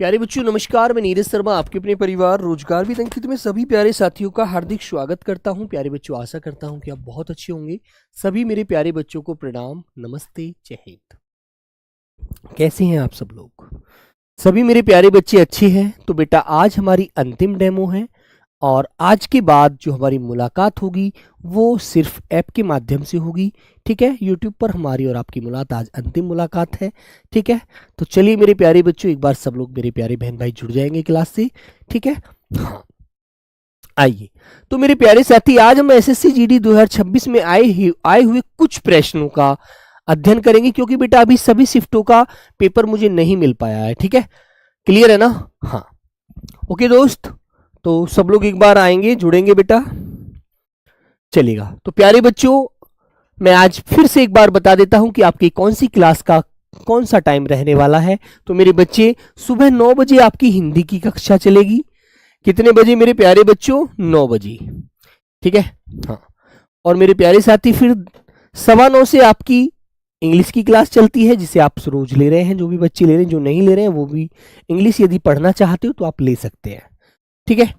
प्यारे बच्चों नमस्कार, मैं नीरज शर्मा आपके अपने परिवार रोजगार विद अंकित में सभी प्यारे साथियों का हार्दिक स्वागत करता हूं। प्यारे बच्चों, आशा करता हूं कि आप बहुत अच्छे होंगे। सभी मेरे प्यारे बच्चों को प्रणाम, नमस्ते, जय हिंद। कैसे हैं आप सब लोग? सभी मेरे प्यारे बच्चे अच्छे हैं? तो बेटा आज हमारी अंतिम डेमो है और आज के बाद जो हमारी मुलाकात होगी वो सिर्फ ऐप के माध्यम से होगी। ठीक है, यूट्यूब पर हमारी और आपकी मुलाकात आज अंतिम मुलाकात है। ठीक है, तो चलिए मेरे प्यारे बच्चों, एक बार सब लोग मेरे प्यारे बहन भाई जुड़ जाएंगे क्लास से। ठीक है, हाँ आइए। तो मेरे प्यारे साथी, आज हम एसएससी जीडी 2026 में आए हुए कुछ प्रश्नों का अध्ययन करेंगे, क्योंकि बेटा अभी सभी शिफ्टों का पेपर मुझे नहीं मिल पाया है। ठीक है, क्लियर है ना? हाँ ओके दोस्त, तो सब लोग एक बार आएंगे, जुड़ेंगे बेटा, चलेगा। तो प्यारे बच्चों, मैं आज फिर से एक बार बता देता हूं कि आपकी कौन सी क्लास का कौन सा टाइम रहने वाला है। तो मेरे बच्चे, सुबह 9 बजे आपकी हिंदी की कक्षा चलेगी। कितने बजे मेरे प्यारे बच्चों? 9 बजे। ठीक है, हाँ। और मेरे प्यारे साथी, फिर 9:15 से आपकी इंग्लिश की क्लास चलती है, जिसे आप रोज ले रहे हैं। जो भी बच्चे ले रहे हैं, जो नहीं ले रहे हैं वो भी इंग्लिश यदि पढ़ना चाहते हो तो आप ले सकते हैं। ठीक है,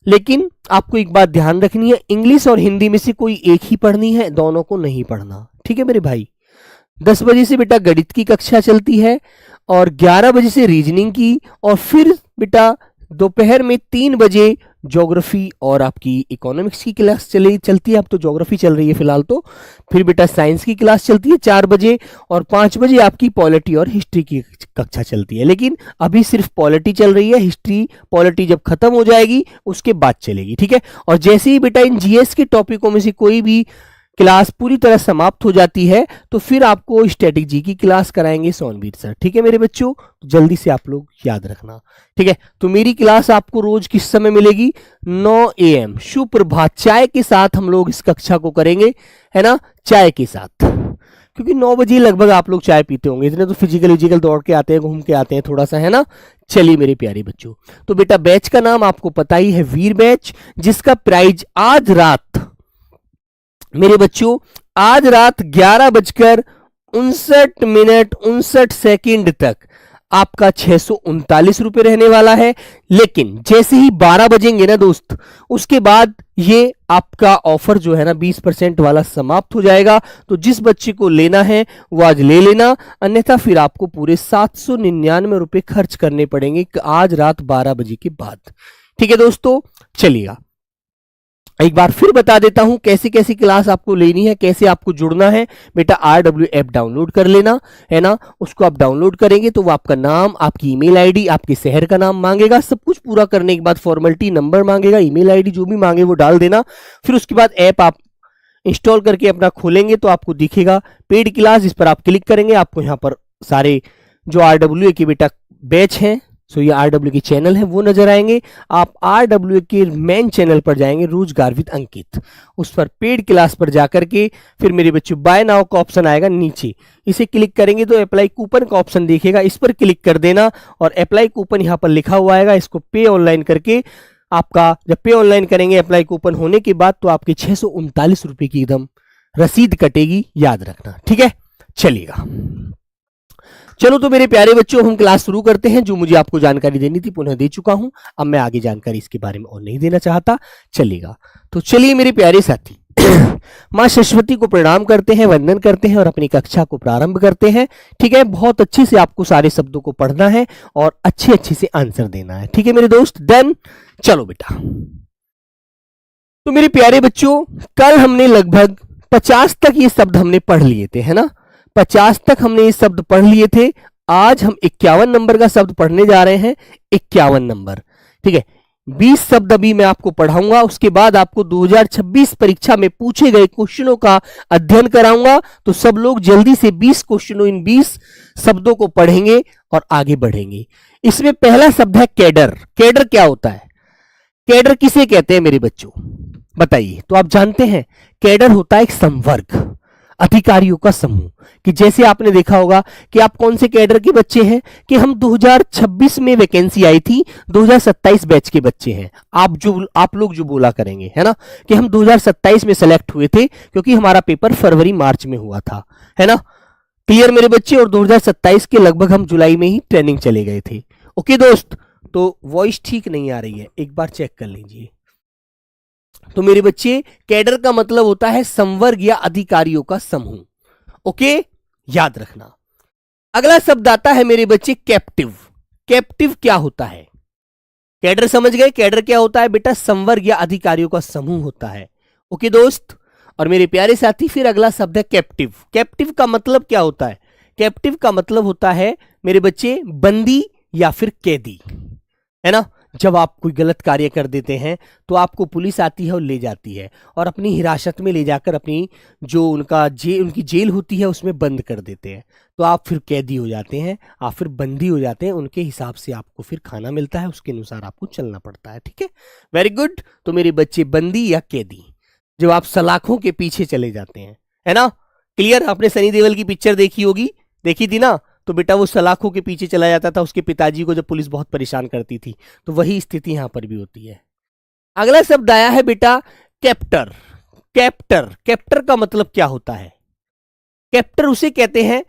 लेकिन आपको एक बात ध्यान रखनी है, इंग्लिश और हिंदी में से कोई एक ही पढ़नी है, दोनों को नहीं पढ़ना। ठीक है मेरे भाई। 10 बजे से बेटा गणित की कक्षा चलती है और 11 बजे से रीजनिंग की, और फिर बेटा दोपहर में 3 बजे ज्योग्राफी और आपकी इकोनॉमिक्स की क्लास चलती है। अब तो ज्योग्राफी चल रही है फिलहाल तो। फिर बेटा साइंस की क्लास चलती है 4 बजे, और 5 बजे आपकी पॉलिटी और हिस्ट्री की कक्षा चलती है। लेकिन अभी सिर्फ पॉलिटी चल रही है, हिस्ट्री पॉलिटी जब खत्म हो जाएगी उसके बाद चलेगी। ठीक है, और जैसे ही बेटा इन जीएस के टॉपिकों में से कोई भी क्लास पूरी तरह समाप्त हो जाती है तो फिर आपको स्ट्रेटेजी की क्लास कराएंगे सोनवीर सर। ठीक है मेरे बच्चों, जल्दी से आप लोग याद रखना। ठीक है, तो मेरी क्लास आपको रोज किस समय मिलेगी? 9 AM, सुप्रभात। चाय के साथ हम लोग इस कक्षा को करेंगे, है ना? चाय के साथ, क्योंकि 9 बजे लगभग आप लोग चाय पीते होंगे। इतने तो फिजिकल दौड़ के आते हैं, घूम के आते हैं थोड़ा सा, है ना? चलिए मेरे प्यारे बच्चों, तो बेटा बैच का नाम आपको पता ही है, वीर बैच, जिसका प्राइज आज रात मेरे बच्चों, आज रात 11:59 तक आपका 639 रुपए रहने वाला है। लेकिन जैसे ही 12 बजेंगे ना दोस्त, उसके बाद ये आपका ऑफर जो है ना 20% वाला समाप्त हो जाएगा। तो जिस बच्चे को लेना है वो आज ले लेना, अन्यथा फिर आपको पूरे 799 रुपए खर्च करने पड़ेंगे आज रात 12 बजे के बाद। ठीक है दोस्तों, चलिएगा एक बार फिर बता देता हूं कैसी कैसी क्लास आपको लेनी है, कैसे आपको जुड़ना है। बेटा RW ऐप डाउनलोड कर लेना, है ना? उसको आप डाउनलोड करेंगे तो वो आपका नाम, आपकी ईमेल आईडी, आपके शहर का नाम मांगेगा। सब कुछ पूरा करने के बाद फॉर्मेलिटी नंबर मांगेगा, ईमेल आईडी जो भी मांगे वो डाल देना। फिर उसके बाद ऐप आप इंस्टॉल करके अपना खोलेंगे तो आपको दिखेगा पेड क्लास, जिस पर आप क्लिक करेंगे आपको यहाँ पर सारे जो RWA के बेटा बैच हैं, सो ये RW के चैनल है वो नजर आएंगे। आप RW के मेन चैनल पर जाएंगे, रोजगार विद अंकित, उस पर पेड क्लास पर जाकर के फिर मेरे बच्चों बाय नाउ का ऑप्शन आएगा नीचे, इसे क्लिक करेंगे तो अप्लाई कूपन का ऑप्शन दिखेगा, इस पर क्लिक कर देना और अप्लाई कूपन यहाँ पर लिखा हुआ आएगा, इसको पे ऑनलाइन करके आपका जब पे ऑनलाइन करेंगे अप्लाई कूपन होने के बाद तो आपके 639 रुपए की एकदम रसीद कटेगी, याद रखना। ठीक है, चलिएगा। चलो तो मेरे प्यारे बच्चों, हम क्लास शुरू करते हैं। जो मुझे आपको जानकारी देनी थी पुनः दे चुका हूं, अब मैं आगे जानकारी इसके बारे में और नहीं देना चाहता। चलेगा, तो चलिए मेरे प्यारे साथी मां सरस्वती को प्रणाम करते हैं, वंदन करते हैं और अपनी कक्षा को प्रारंभ करते हैं। ठीक है, बहुत अच्छे से आपको सारे शब्दों को पढ़ना है और अच्छे अच्छे से आंसर देना है। ठीक है मेरे दोस्त, देन चलो बेटा। तो मेरे प्यारे बच्चों, कल हमने लगभग 50 तक ये शब्द हमने पढ़ लिए थे, है ना? 50 तक हमने ये शब्द पढ़ लिए थे। आज हम 51 नंबर का शब्द पढ़ने जा रहे हैं, 51 नंबर। ठीक है, 20 शब्द अभी मैं आपको पढ़ाऊंगा, उसके बाद आपको 2026 परीक्षा में पूछे गए क्वेश्चनों का अध्ययन कराऊंगा। तो सब लोग जल्दी से 20 क्वेश्चनों, इन 20 शब्दों को पढ़ेंगे और आगे बढ़ेंगे। इसमें पहला शब्द है कैडर। कैडर क्या होता है? कैडर किसे कहते हैं मेरे बच्चों, बताइए। तो आप जानते हैं कैडर होता है एक संवर्ग, अधिकारियों का समूह। कि जैसे आपने देखा होगा कि आप कौन से कैडर के बच्चे हैं, कि हम 2026 में वैकेंसी आई थी, 2027 बैच के बच्चे हैं। आप लोग जो बोला करेंगे, है ना, कि हम 2027 में सेलेक्ट हुए थे क्योंकि हमारा पेपर फरवरी मार्च में हुआ था, है ना? क्लियर मेरे बच्चे? और 2027 के लगभग हम जुलाई में ही ट्रेनिंग चले गए थे। ओके दोस्त, तो वॉइस ठीक नहीं आ रही है, एक बार चेक कर लीजिए। तो मेरे बच्चे, कैडर का मतलब होता है संवर्ग या अधिकारियों का समूह। ओके, याद रखना। अगला शब्द आता है मेरे बच्चे कैप्टिव। कैप्टिव क्या होता है? कैडर समझ गए, कैडर क्या होता है बेटा? संवर्ग या अधिकारियों का समूह होता है। ओके दोस्त, और मेरे प्यारे साथी, फिर अगला शब्द है कैप्टिव। कैप्टिव का मतलब क्या होता है? कैप्टिव का मतलब होता है मेरे बच्चे बंदी या फिर कैदी, है ना। जब आप कोई गलत कार्य कर देते हैं तो आपको पुलिस आती है और ले जाती है और अपनी हिरासत में ले जाकर अपनी जो उनकी जेल होती है उसमें बंद कर देते हैं। तो आप फिर कैदी हो जाते हैं, आप फिर बंदी हो जाते हैं। उनके हिसाब से आपको फिर खाना मिलता है, उसके अनुसार आपको चलना पड़ता है। ठीक है, वेरी गुड। तो मेरे बच्चे, बंदी या कैदी, जब आप सलाखों के पीछे चले जाते हैं, है ना। क्लियर? आपने सनी देओल की पिक्चर देखी होगी, देखी थी ना। तो बेटा वो सलाखों के पीछे चला जाता था उसके पिताजी को, जब पुलिस बहुत परेशान करती थी। तो वही स्थिति यहां पर भी होती है। अगला शब्द आया है बेटा कैप्टर। कैप्टर, कैप्टर का मतलब क्या होता है? कैप्टर उसे कहते हैं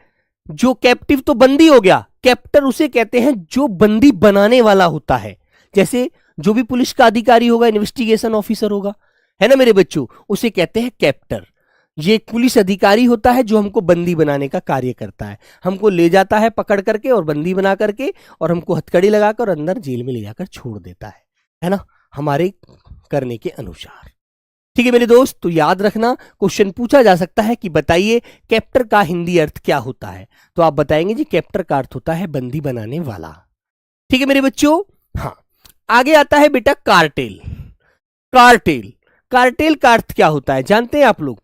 जो, कैप्टिव तो बंदी हो गया, कैप्टर उसे कहते हैं जो बंदी बनाने वाला होता है। जैसे जो भी पुलिस का अधिकारी होगा, इन्वेस्टिगेशन ऑफिसर होगा, है ना मेरे बच्चों, उसे कहते हैं कैप्टर। ये एक पुलिस अधिकारी होता है जो हमको बंदी बनाने का कार्य करता है। हमको ले जाता है पकड़ करके और बंदी बना करके, और हमको हथकड़ी लगाकर अंदर जेल में ले जाकर छोड़ देता है ना, हमारे करने के अनुसार। ठीक है मेरे दोस्त, तो याद रखना, क्वेश्चन पूछा जा सकता है कि बताइए कैप्टर का हिंदी अर्थ क्या होता है। तो आप बताएंगे जी कैप्टर का अर्थ होता है बंदी बनाने वाला। ठीक है मेरे बच्चों। हाँ, आगे आता है बेटा कार्टेल। कार्टेल, कार्टेल का अर्थ क्या होता है जानते हैं आप लोग?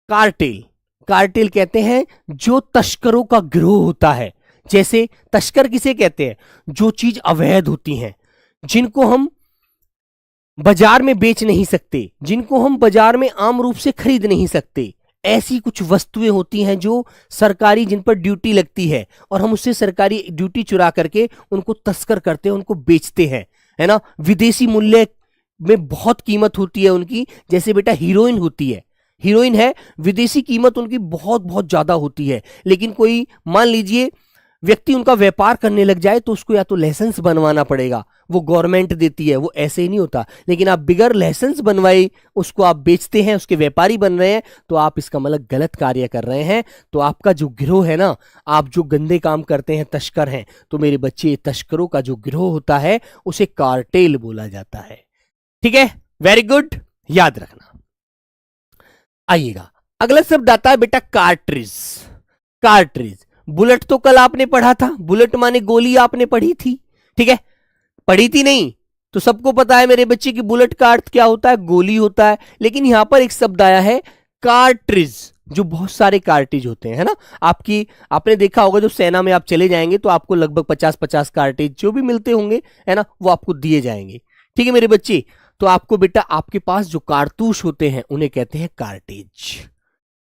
कार्टेल, कार्टेल कहते हैं जो तस्करों का गिरोह होता है। जैसे तस्कर किसे कहते हैं? जो चीज अवैध होती हैं, जिनको हम बाजार में बेच नहीं सकते, जिनको हम बाजार में आम रूप से खरीद नहीं सकते, ऐसी कुछ वस्तुएं होती हैं जो सरकारी, जिन पर ड्यूटी लगती है, और हम उससे सरकारी ड्यूटी चुरा करके उनको तस्कर करते हैं, उनको बेचते हैं, है ना। विदेशी मूल्य में बहुत कीमत होती है उनकी। जैसे बेटा हीरोइन होती है, हीरोइन है, विदेशी कीमत उनकी बहुत बहुत ज्यादा होती है। लेकिन कोई मान लीजिए व्यक्ति उनका व्यापार करने लग जाए तो उसको या तो लाइसेंस बनवाना पड़ेगा, वो गवर्नमेंट देती है, वो ऐसे ही नहीं होता। लेकिन आप बिगर लाइसेंस बनवाए उसको आप बेचते हैं, उसके व्यापारी बन रहे हैं, तो आप इसका मतलब गलत कार्य कर रहे हैं। तो आपका जो गिरोह है ना, आप जो गंदे काम करते हैं, तस्कर हैं, तो मेरे बच्चे तस्करों का जो गिरोह होता है उसे कार्टेल बोला जाता है। ठीक है, वेरी गुड, याद रखना। आइएगा, अगला शब्द आता है बेटा कार्ट्रिज। कार्ट्रिज, बुलेट तो कल आपने पढ़ा था, बुलेट माने गोली आपने पढ़ी थी। ठीक है, पढ़ी थी नहीं तो सबको पता है मेरे बच्चे की बुलेट का अर्थ क्या होता है? गोली होता है। लेकिन यहां पर एक शब्द आया है कार्ट्रिज, जो बहुत सारे कार्ट्रिज होते हैं, है ना। आपने देखा होगा, जो सेना में आप चले जाएंगे तो आपको लगभग 50-50 कार्ट्रिज जो भी मिलते होंगे, है ना, वो आपको दिए जाएंगे। ठीक है मेरे बच्चे, तो आपको बेटा आपके पास जो कारतूस होते हैं उन्हें कहते हैं कार्टेज।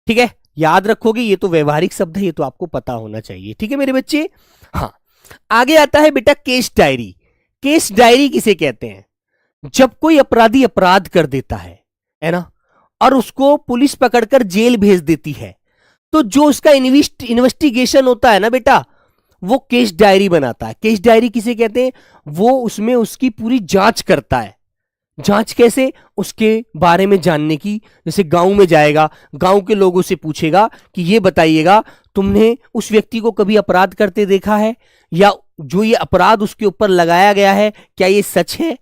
ठीक है, याद रखोगे, ये तो व्यवहारिक शब्द है, ये तो आपको पता होना चाहिए। ठीक है मेरे बच्चे। हाँ, आगे आता है बेटा केस डायरी। केस डायरी किसे कहते हैं? जब कोई अपराधी अपराध कर देता है ना, और उसको पुलिस पकड़कर जेल भेज देती है, तो जो उसका इन्वेस्टिगेशन होता है ना बेटा, वो केस डायरी बनाता है। केस डायरी किसे कहते हैं? वो उसमें उसकी पूरी जांच करता है। जांच कैसे? उसके बारे में जानने की, जैसे गांव में जाएगा, गांव के लोगों से पूछेगा कि ये बताइएगा तुमने उस व्यक्ति को कभी अपराध करते देखा है, या जो ये अपराध उसके ऊपर लगाया गया है क्या ये सच है?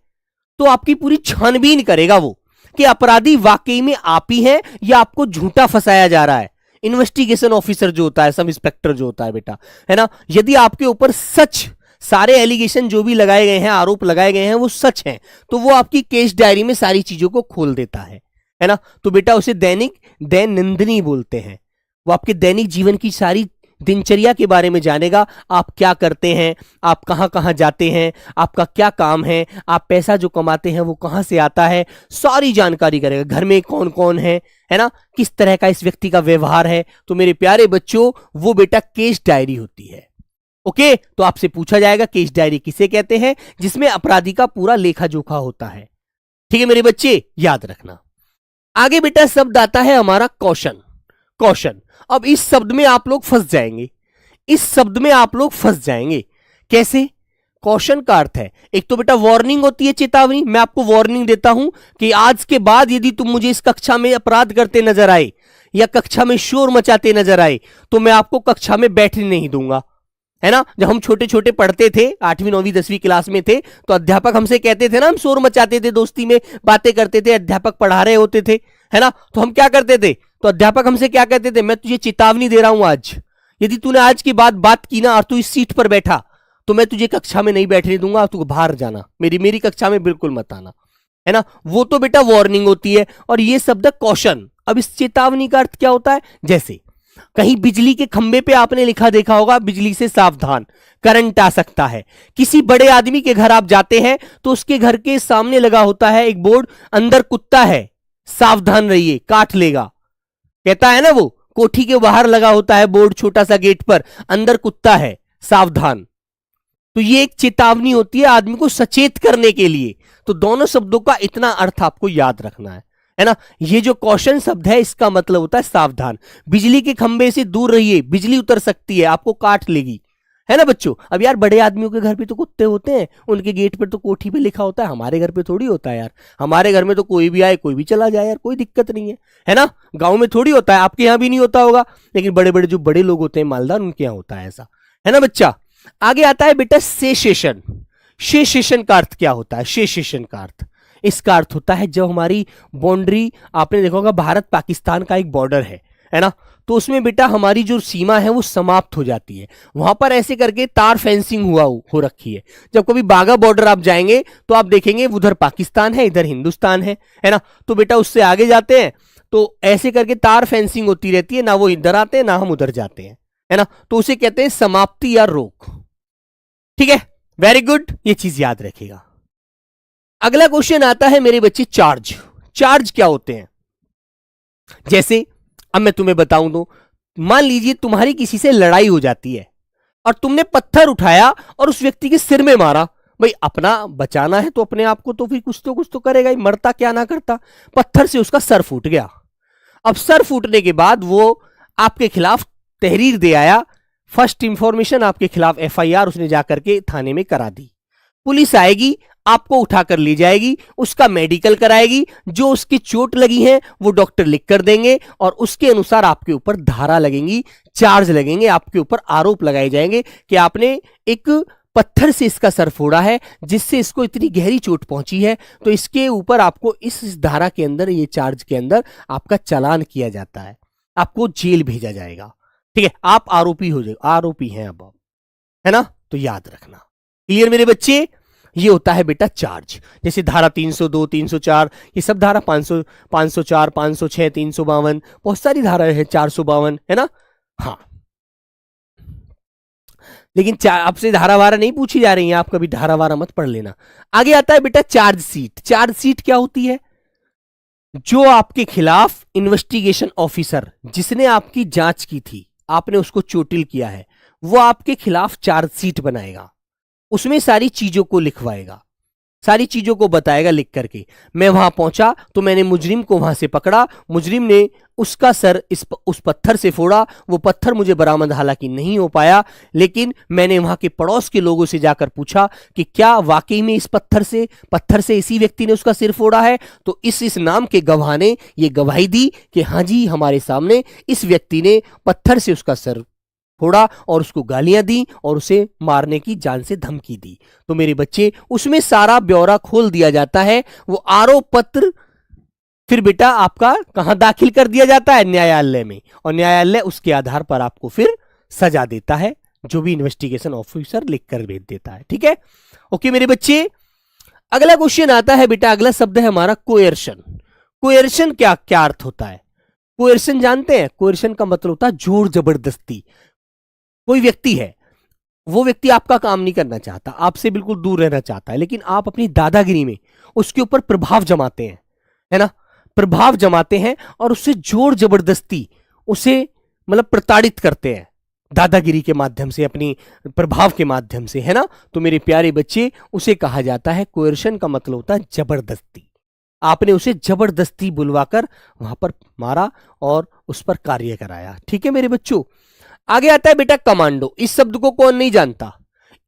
तो आपकी पूरी छानबीन करेगा वो कि अपराधी वाकई में आप ही हैं या आपको झूठा फंसाया जा रहा है। इन्वेस्टिगेशन ऑफिसर जो होता है, सब इंस्पेक्टर जो होता है बेटा, है ना, यदि आपके ऊपर सच सारे एलिगेशन जो भी लगाए गए हैं, आरोप लगाए गए हैं, वो सच हैं, तो वो आपकी केस डायरी में सारी चीजों को खोल देता है ना। तो बेटा उसे दैनंदिनी बोलते हैं। वो आपके दैनिक जीवन की सारी दिनचर्या के बारे में जानेगा। आप क्या करते हैं, आप कहां कहां जाते हैं, आपका क्या काम है, आप पैसा जो कमाते हैं वो कहां से आता है, सारी जानकारी करेगा। घर में कौन कौन है ना, किस तरह का इस व्यक्ति का व्यवहार है। तो मेरे प्यारे बच्चों, वो बेटा केस डायरी होती है। ओके, तो आपसे पूछा जाएगा केस डायरी किसे कहते हैं? जिसमें अपराधी का पूरा लेखा जोखा होता है। ठीक है मेरे बच्चे, याद रखना। आगे बेटा शब्द आता है हमारा कौशन। कौशन, अब इस शब्द में आप लोग फंस जाएंगे। इस शब्द में आप लोग फंस जाएंगे। कैसे? कॉशन का अर्थ है, एक तो बेटा वार्निंग होती है, चेतावनी, मैं आपको वार्निंग देता हूं कि आज के बाद यदि तुम मुझे इस कक्षा में अपराध करते नजर आए या कक्षा में शोर मचाते नजर आए तो मैं आपको कक्षा में बैठने नहीं दूंगा, है ना। जब हम छोटे छोटे पढ़ते थे, 8वीं 9वीं 10वीं क्लास में थे, तो अध्यापक हमसे कहते थे ना, हम शोर मचाते थे, दोस्ती में बातें करते थे, अध्यापक पढ़ा रहे होते थे, है ना, तो हम क्या करते थे, तो अध्यापक हमसे क्या कहते थे, मैं तुझे चेतावनी दे रहा हूं, आज यदि तूने आज की बात की ना और तू इस सीट पर बैठा तो मैं तुझे कक्षा में नहीं बैठने दूंगा, तू बाहर जाना, मेरी कक्षा में बिल्कुल मत आना, है ना। वो तो बेटा वार्निंग होती है। और ये शब्द कॉशन, अब इस चेतावनी का अर्थ क्या होता है, जैसे कहीं बिजली के खंबे पे आपने लिखा देखा होगा, बिजली से सावधान, करंट आ सकता है। किसी बड़े आदमी के घर आप जाते हैं तो उसके घर के सामने लगा होता है एक बोर्ड, अंदर कुत्ता है, सावधान रहिए, काट लेगा, कहता है ना, वो कोठी के बाहर लगा होता है बोर्ड, छोटा सा गेट पर, अंदर कुत्ता है, सावधान। तो ये एक चेतावनी होती है आदमी को सचेत करने के लिए। तो दोनों शब्दों का इतना अर्थ आपको याद रखना है ना। ये जो कॉशन शब्द है इसका मतलब होता है सावधान, बिजली के खंबे से दूर रहिए, बिजली उतर सकती है, आपको काट लेगी, है ना बच्चों। अब यार बड़े आदमियों के घर पे तो कुत्ते होते हैं, उनके गेट पर तो कोठी पे लिखा होता है, हमारे घर पे थोड़ी होता है यार। हमारे घर में तो कोई भी आए कोई भी चला जाए यार, कोई दिक्कत नहीं है ना। गांव में थोड़ी होता है, आपके यहाँ भी नहीं होता होगा, लेकिन बड़े बड़े जो बड़े लोग होते हैं मालदार, उनके यहाँ होता है ऐसा, है ना बच्चा। आगे आता है बेटा सेसेशन। सेसेशन का अर्थ क्या होता है, सेसेशन का अर्थ, इसका अर्थ होता है जब हमारी बाउंड्री, आपने देखा होगा भारत पाकिस्तान का एक बॉर्डर है ना, तो उसमें बेटा हमारी जो सीमा है वो समाप्त हो जाती है, वहां पर ऐसे करके तार फेंसिंग हो रखी है। जब कभी बाघा बॉर्डर आप जाएंगे तो आप देखेंगे उधर पाकिस्तान है, इधर हिंदुस्तान है ना, तो बेटा उससे आगे जाते हैं तो ऐसे करके तार फेंसिंग होती रहती है, ना वो इधर आते हैं ना हम उधर जाते हैं, है ना, तो उसे कहते हैं समाप्ति या रोक। ठीक है, वेरी गुड, ये चीज याद रखेगा। अगला क्वेश्चन आता है मेरे बच्चे, चार्ज। चार्ज क्या होते हैं, जैसे अब मैं तुम्हें बताऊं तो मान लीजिए तुम्हारी किसी से लड़ाई हो जाती है और तुमने पत्थर उठाया और उस व्यक्ति के सिर में मारा। भाई अपना बचाना है तो अपने आप को तो फिर कुछ तो करेगा ही, मरता क्या ना करता। पत्थर से उसका सर फूट गया। अब सर फूटने के बाद वो आपके खिलाफ तहरीर दे आया, फर्स्ट इंफॉर्मेशन आपके खिलाफ एफआईआर उसने जाकर के थाने में करा दी। पुलिस आएगी, आपको उठाकर ले जाएगी, उसका मेडिकल कराएगी, जो उसकी चोट लगी है वो डॉक्टर लिख कर देंगे और उसके अनुसार आपके ऊपर धारा लगेंगी, चार्ज लगेंगे, आपके ऊपर आरोप लगाए जाएंगे कि आपने एक पत्थर से इसका सर फोड़ा है जिससे इसको इतनी गहरी चोट पहुंची है, तो इसके ऊपर आपको इस धारा के अंदर, ये चार्ज के अंदर आपका चालान किया जाता है, आपको जेल भेजा जाएगा। ठीक है, आप आरोपी हो जाएगा, आरोपी हैं अब, है ना, तो याद रखना। क्लियर मेरे बच्चे, ये होता है बेटा चार्ज। जैसे धारा 302, 304, ये सब धारा 500, 504, 506, 352, बहुत सारी धाराएं हैं, 452, है ना। हाँ, लेकिन आपसे धारा वारा नहीं पूछी जा रही है, आप कभी धारा वारा मत पढ़ लेना। आगे आता है बेटा चार्ज शीट। चार्ज शीट क्या होती है, जो आपके खिलाफ इन्वेस्टिगेशन ऑफिसर जिसने आपकी जांच की थी, आपने उसको चोटिल किया है, वो आपके खिलाफ चार्ज शीट बनाएगा, उसमें सारी चीजों को लिखवाएगा, सारी चीजों को बताएगा लिख करके। मैं वहां पहुंचा तो मैंने मुजरिम को वहां से पकड़ा, मुजरिम ने उसका सर उस पत्थर से फोड़ा, वो पत्थर मुझे बरामद हालांकि नहीं हो पाया, लेकिन मैंने वहां के पड़ोस के लोगों से जाकर पूछा कि क्या वाकई में इस पत्थर से इसी व्यक्ति ने उसका सिर फोड़ा है, तो इस नाम के गवाह ने ये गवाही दी कि हाँ जी, हमारे सामने इस व्यक्ति ने पत्थर से उसका सर फोड़ा और उसको गालियां दी और उसे मारने की जान से धमकी दी। तो मेरे बच्चे, उसमें सारा ब्यौरा खोल दिया जाता है। वो आरोप पत्र फिर बेटा आपका कहां दाखिल कर दिया जाता है, न्यायालय में, और न्यायालय उसके आधार पर आपको फिर सजा देता है, जो भी इन्वेस्टिगेशन ऑफिसर लिख कर भेज देता है। ठीक है, ओके मेरे बच्चे। अगला क्वेश्चन आता है बेटा, अगला शब्द है हमारा कोएर्शन। कोएर्शन क्या क्या अर्थ होता है, कोएर्शन जानते हैं, कोएर्शन का मतलब होता है जोर जबरदस्ती। कोई व्यक्ति है, वो व्यक्ति आपका काम नहीं करना चाहता, आपसे बिल्कुल दूर रहना चाहता है, लेकिन आप अपनी दादागिरी में उसके ऊपर प्रभाव जमाते हैं, है ना, प्रभाव जमाते हैं और उससे जोर जबरदस्ती उसे मतलब प्रताड़ित करते हैं दादागिरी के माध्यम से, अपनी प्रभाव के माध्यम से, है ना। तो मेरे प्यारे बच्चे, उसे कहा जाता है कोएर्शन का मतलब होता है जबरदस्ती। आपने उसे जबरदस्ती बुलवाकर वहां पर मारा और उस पर कार्य कराया। ठीक है मेरे बच्चों। आगे आता है बेटा कमांडो। इस शब्द को कौन नहीं जानता,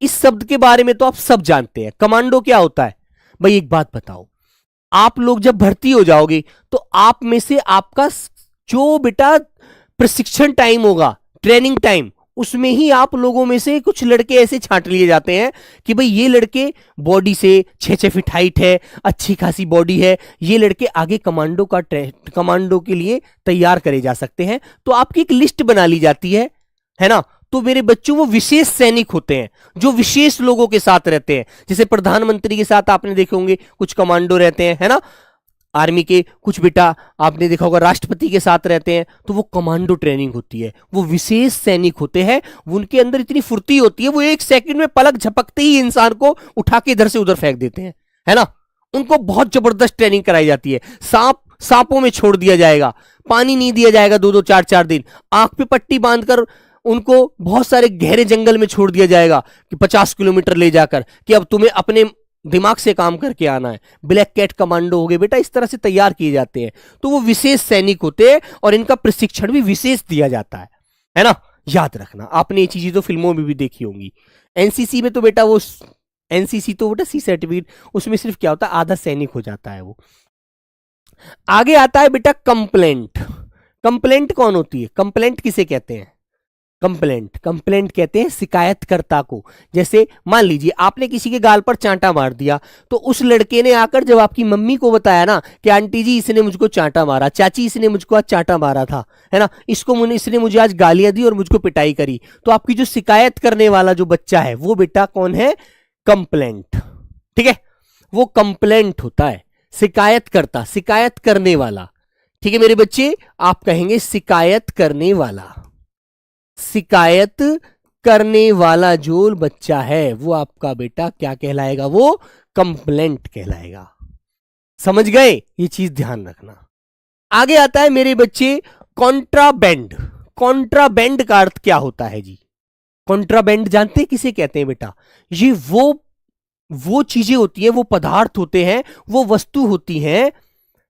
इस शब्द के बारे में तो आप सब जानते हैं। कमांडो क्या होता है भाई? एक बात बताओ, आप लोग जब भर्ती हो जाओगे तो आप में से आपका जो बेटा प्रशिक्षण टाइम होगा, ट्रेनिंग टाइम, उसमें ही आप लोगों में से कुछ लड़के ऐसे छांट लिए जाते हैं कि भाई ये लड़के बॉडी से 6-6 फीट हाइट है, अच्छी खासी बॉडी है, ये लड़के आगे कमांडो के लिए तैयार करे जा सकते हैं। तो आपकी एक लिस्ट बना ली जाती है ना। तो मेरे बच्चों वो विशेष सैनिक होते हैं जो विशेष लोगों के साथ रहते हैं। जैसे प्रधानमंत्री के साथ आपने देखे होंगे कुछ कमांडो रहते हैं, है ना। आर्मी के कुछ बेटा आपने देखा होगा राष्ट्रपति के साथ रहते हैं, तो वो कमांडो ट्रेनिंग होती है। वो विशेष सैनिक होते हैं, उनके अंदर इतनी फुर्ती होती है, वो एक सेकंड में पलक झपकते ही इंसान को उठा के इधर से उधर फेंक देते हैं, है ना। उनको बहुत जबरदस्त ट्रेनिंग कराई जाती है। सांपों में छोड़ दिया जाएगा, पानी नहीं दिया जाएगा 2-2 4-4 दिन, आंख पे पट्टी बांधकर उनको बहुत सारे गहरे जंगल में छोड़ दिया जाएगा कि 50 किलोमीटर ले जाकर कि अब तुम्हें अपने दिमाग से काम करके आना है। ब्लैक कैट कमांडो हो गए बेटा, इस तरह से तैयार किए जाते हैं। तो वो विशेष सैनिक होते हैं और इनका प्रशिक्षण भी विशेष दिया जाता है ना। याद रखना, आपने ये चीजें तो फिल्मों में भी देखी होंगी। एनसीसी में तो बेटा वो एनसीसी तो बेटा सी सर्टिफिकेट, उसमें सिर्फ क्या होता है, आधा सैनिक हो जाता है वो। आगे आता है बेटा कंप्लेंट। कंप्लेंट कौन होती है? कंप्लेंट किसे कहते हैं? कंप्लेंट कहते हैं शिकायतकर्ता को। जैसे मान लीजिए आपने किसी के गाल पर चांटा मार दिया, तो उस लड़के ने आकर जब आपकी मम्मी को बताया ना कि आंटी जी इसने मुझको चांटा मारा, चाची इसने मुझको आज चांटा मारा था, है ना, इसने मुझे आज गालियां दी और मुझको पिटाई करी, तो आपकी जो शिकायत करने वाला जो बच्चा है वो बेटा कौन है? कंप्लेंट। ठीक है, वो कंप्लेंट होता है, शिकायतकर्ता, शिकायत करने वाला। ठीक है मेरे बच्चे, आप कहेंगे शिकायत करने वाला। शिकायत करने वाला जो बच्चा है वो आपका बेटा क्या कहलाएगा? वो कंप्लेंट कहलाएगा। समझ गए? ये चीज ध्यान रखना। आगे आता है मेरे बच्चे कॉन्ट्राबैंड। कॉन्ट्राबैंड का अर्थ क्या होता है जी? कॉन्ट्राबैंड जानते हैं किसे कहते हैं बेटा? ये वो चीजें होती है, वो पदार्थ होते हैं, वो वस्तु होती हैं,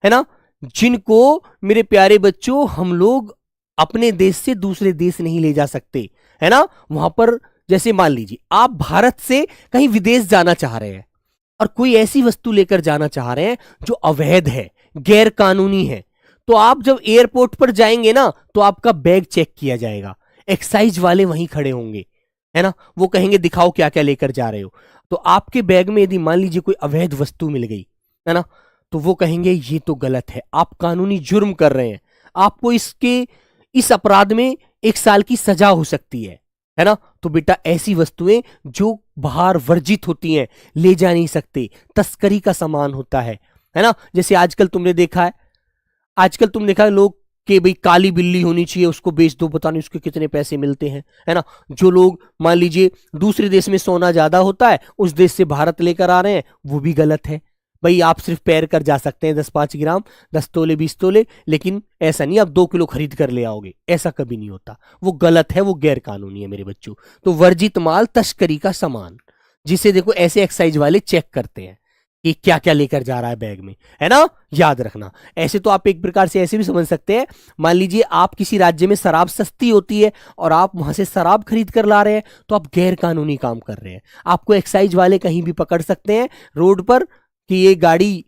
है ना, जिनको मेरे प्यारे बच्चों हम लोग अपने देश से दूसरे देश नहीं ले जा सकते, है ना। वहां पर जैसे मान लीजिए आप भारत से कहीं विदेश जाना चाह रहे हैं और कोई ऐसी वस्तु लेकर जाना चाह रहे हैं जो अवैध है, गैर कानूनी है, तो आप जब एयरपोर्ट पर जाएंगे ना तो आपका बैग चेक किया जाएगा। एक्साइज वाले वहीं खड़े होंगे, है ना, वो कहेंगे दिखाओ क्या क्या लेकर जा रहे हो। तो आपके बैग में यदि मान लीजिए कोई अवैध वस्तु मिल गई, है ना, तो वो कहेंगे ये तो गलत है, आप कानूनी जुर्म कर रहे हैं, आपको इस अपराध में 1 साल की सजा हो सकती है ना। तो बेटा ऐसी वस्तुएं जो बाहर वर्जित होती हैं, ले जा नहीं सकते, तस्करी का सामान होता है ना। जैसे आजकल तुमने देखा है लोग कि भाई काली बिल्ली होनी चाहिए, उसको बेच दो, पता नहीं उसके कितने पैसे मिलते हैं, है ना। जो लोग मान लीजिए दूसरे देश में सोना ज्यादा होता है, उस देश से भारत लेकर आ रहे हैं, वो भी गलत है। भाई आप सिर्फ पैर कर जा सकते हैं 10-5 ग्राम, 10 तोले 20 तोले, लेकिन ऐसा नहीं आप 2 किलो खरीद कर ले आओगे, ऐसा कभी नहीं होता। वो गलत है, वो गैर कानूनी है मेरे बच्चों। तो वर्जित माल, तस्करी का सामान, जिसे देखो ऐसे एक्साइज वाले चेक करते हैं कि क्या क्या लेकर जा रहा है बैग में, है ना। याद रखना। ऐसे तो आप एक प्रकार से ऐसे भी समझ सकते हैं, मान लीजिए आप किसी राज्य में शराब सस्ती होती है और आप वहां से शराब खरीद कर ला रहे हैं, तो आप गैर कानूनी काम कर रहे हैं। आपको एक्साइज वाले कहीं भी पकड़ सकते हैं रोड पर कि ये गाड़ी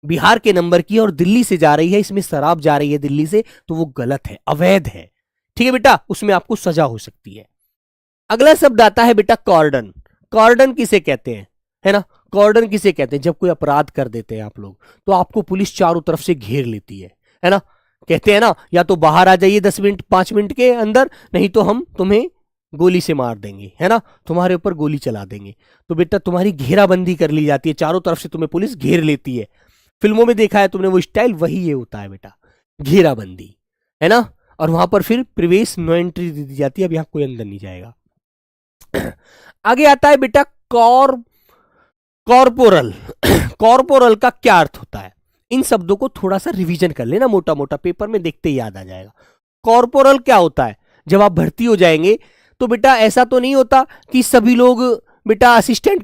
बिहार के नंबर की और दिल्ली से जा रही है, इसमें शराब जा रही है दिल्ली से, तो वो गलत है, अवैध है। ठीक है बेटा, उसमें आपको सजा हो सकती है। अगला शब्द आता है बेटा कॉर्डन। कॉर्डन किसे कहते हैं, है ना। कॉर्डन किसे कहते हैं? जब कोई अपराध कर देते हैं आप लोग, तो आपको पुलिस चारों तरफ से घेर लेती है ना। कहते हैं ना, या तो बाहर आ जाइए 10 मिनट 5 मिनट के अंदर, नहीं तो हम तुम्हें गोली से मार देंगे, है ना, तुम्हारे ऊपर गोली चला देंगे। तो बेटा तुम्हारी घेराबंदी कर ली जाती है, चारों तरफ से तुम्हें पुलिस घेर लेती है। फिल्मों में देखा है तुमने वो स्टाइल, वही ये होता है बेटा, घेराबंदी, है ना। और वहां पर फिर प्रवेश नो एंट्री दी जाती है, अब यहां कोई अंदर नहीं जाएगा। आगे आता है बेटा कॉर्पोरल। कॉर्पोरल का क्या अर्थ होता है? इन शब्दों को थोड़ा सा रिवीजन कर लेना, मोटा मोटा पेपर में देखते ही याद आ जाएगा। कॉर्पोरल क्या होता है? जब आप भर्ती हो जाएंगे तो बेटा ऐसा तो नहीं होता कि सभी लोग बेटा असिस्टेंट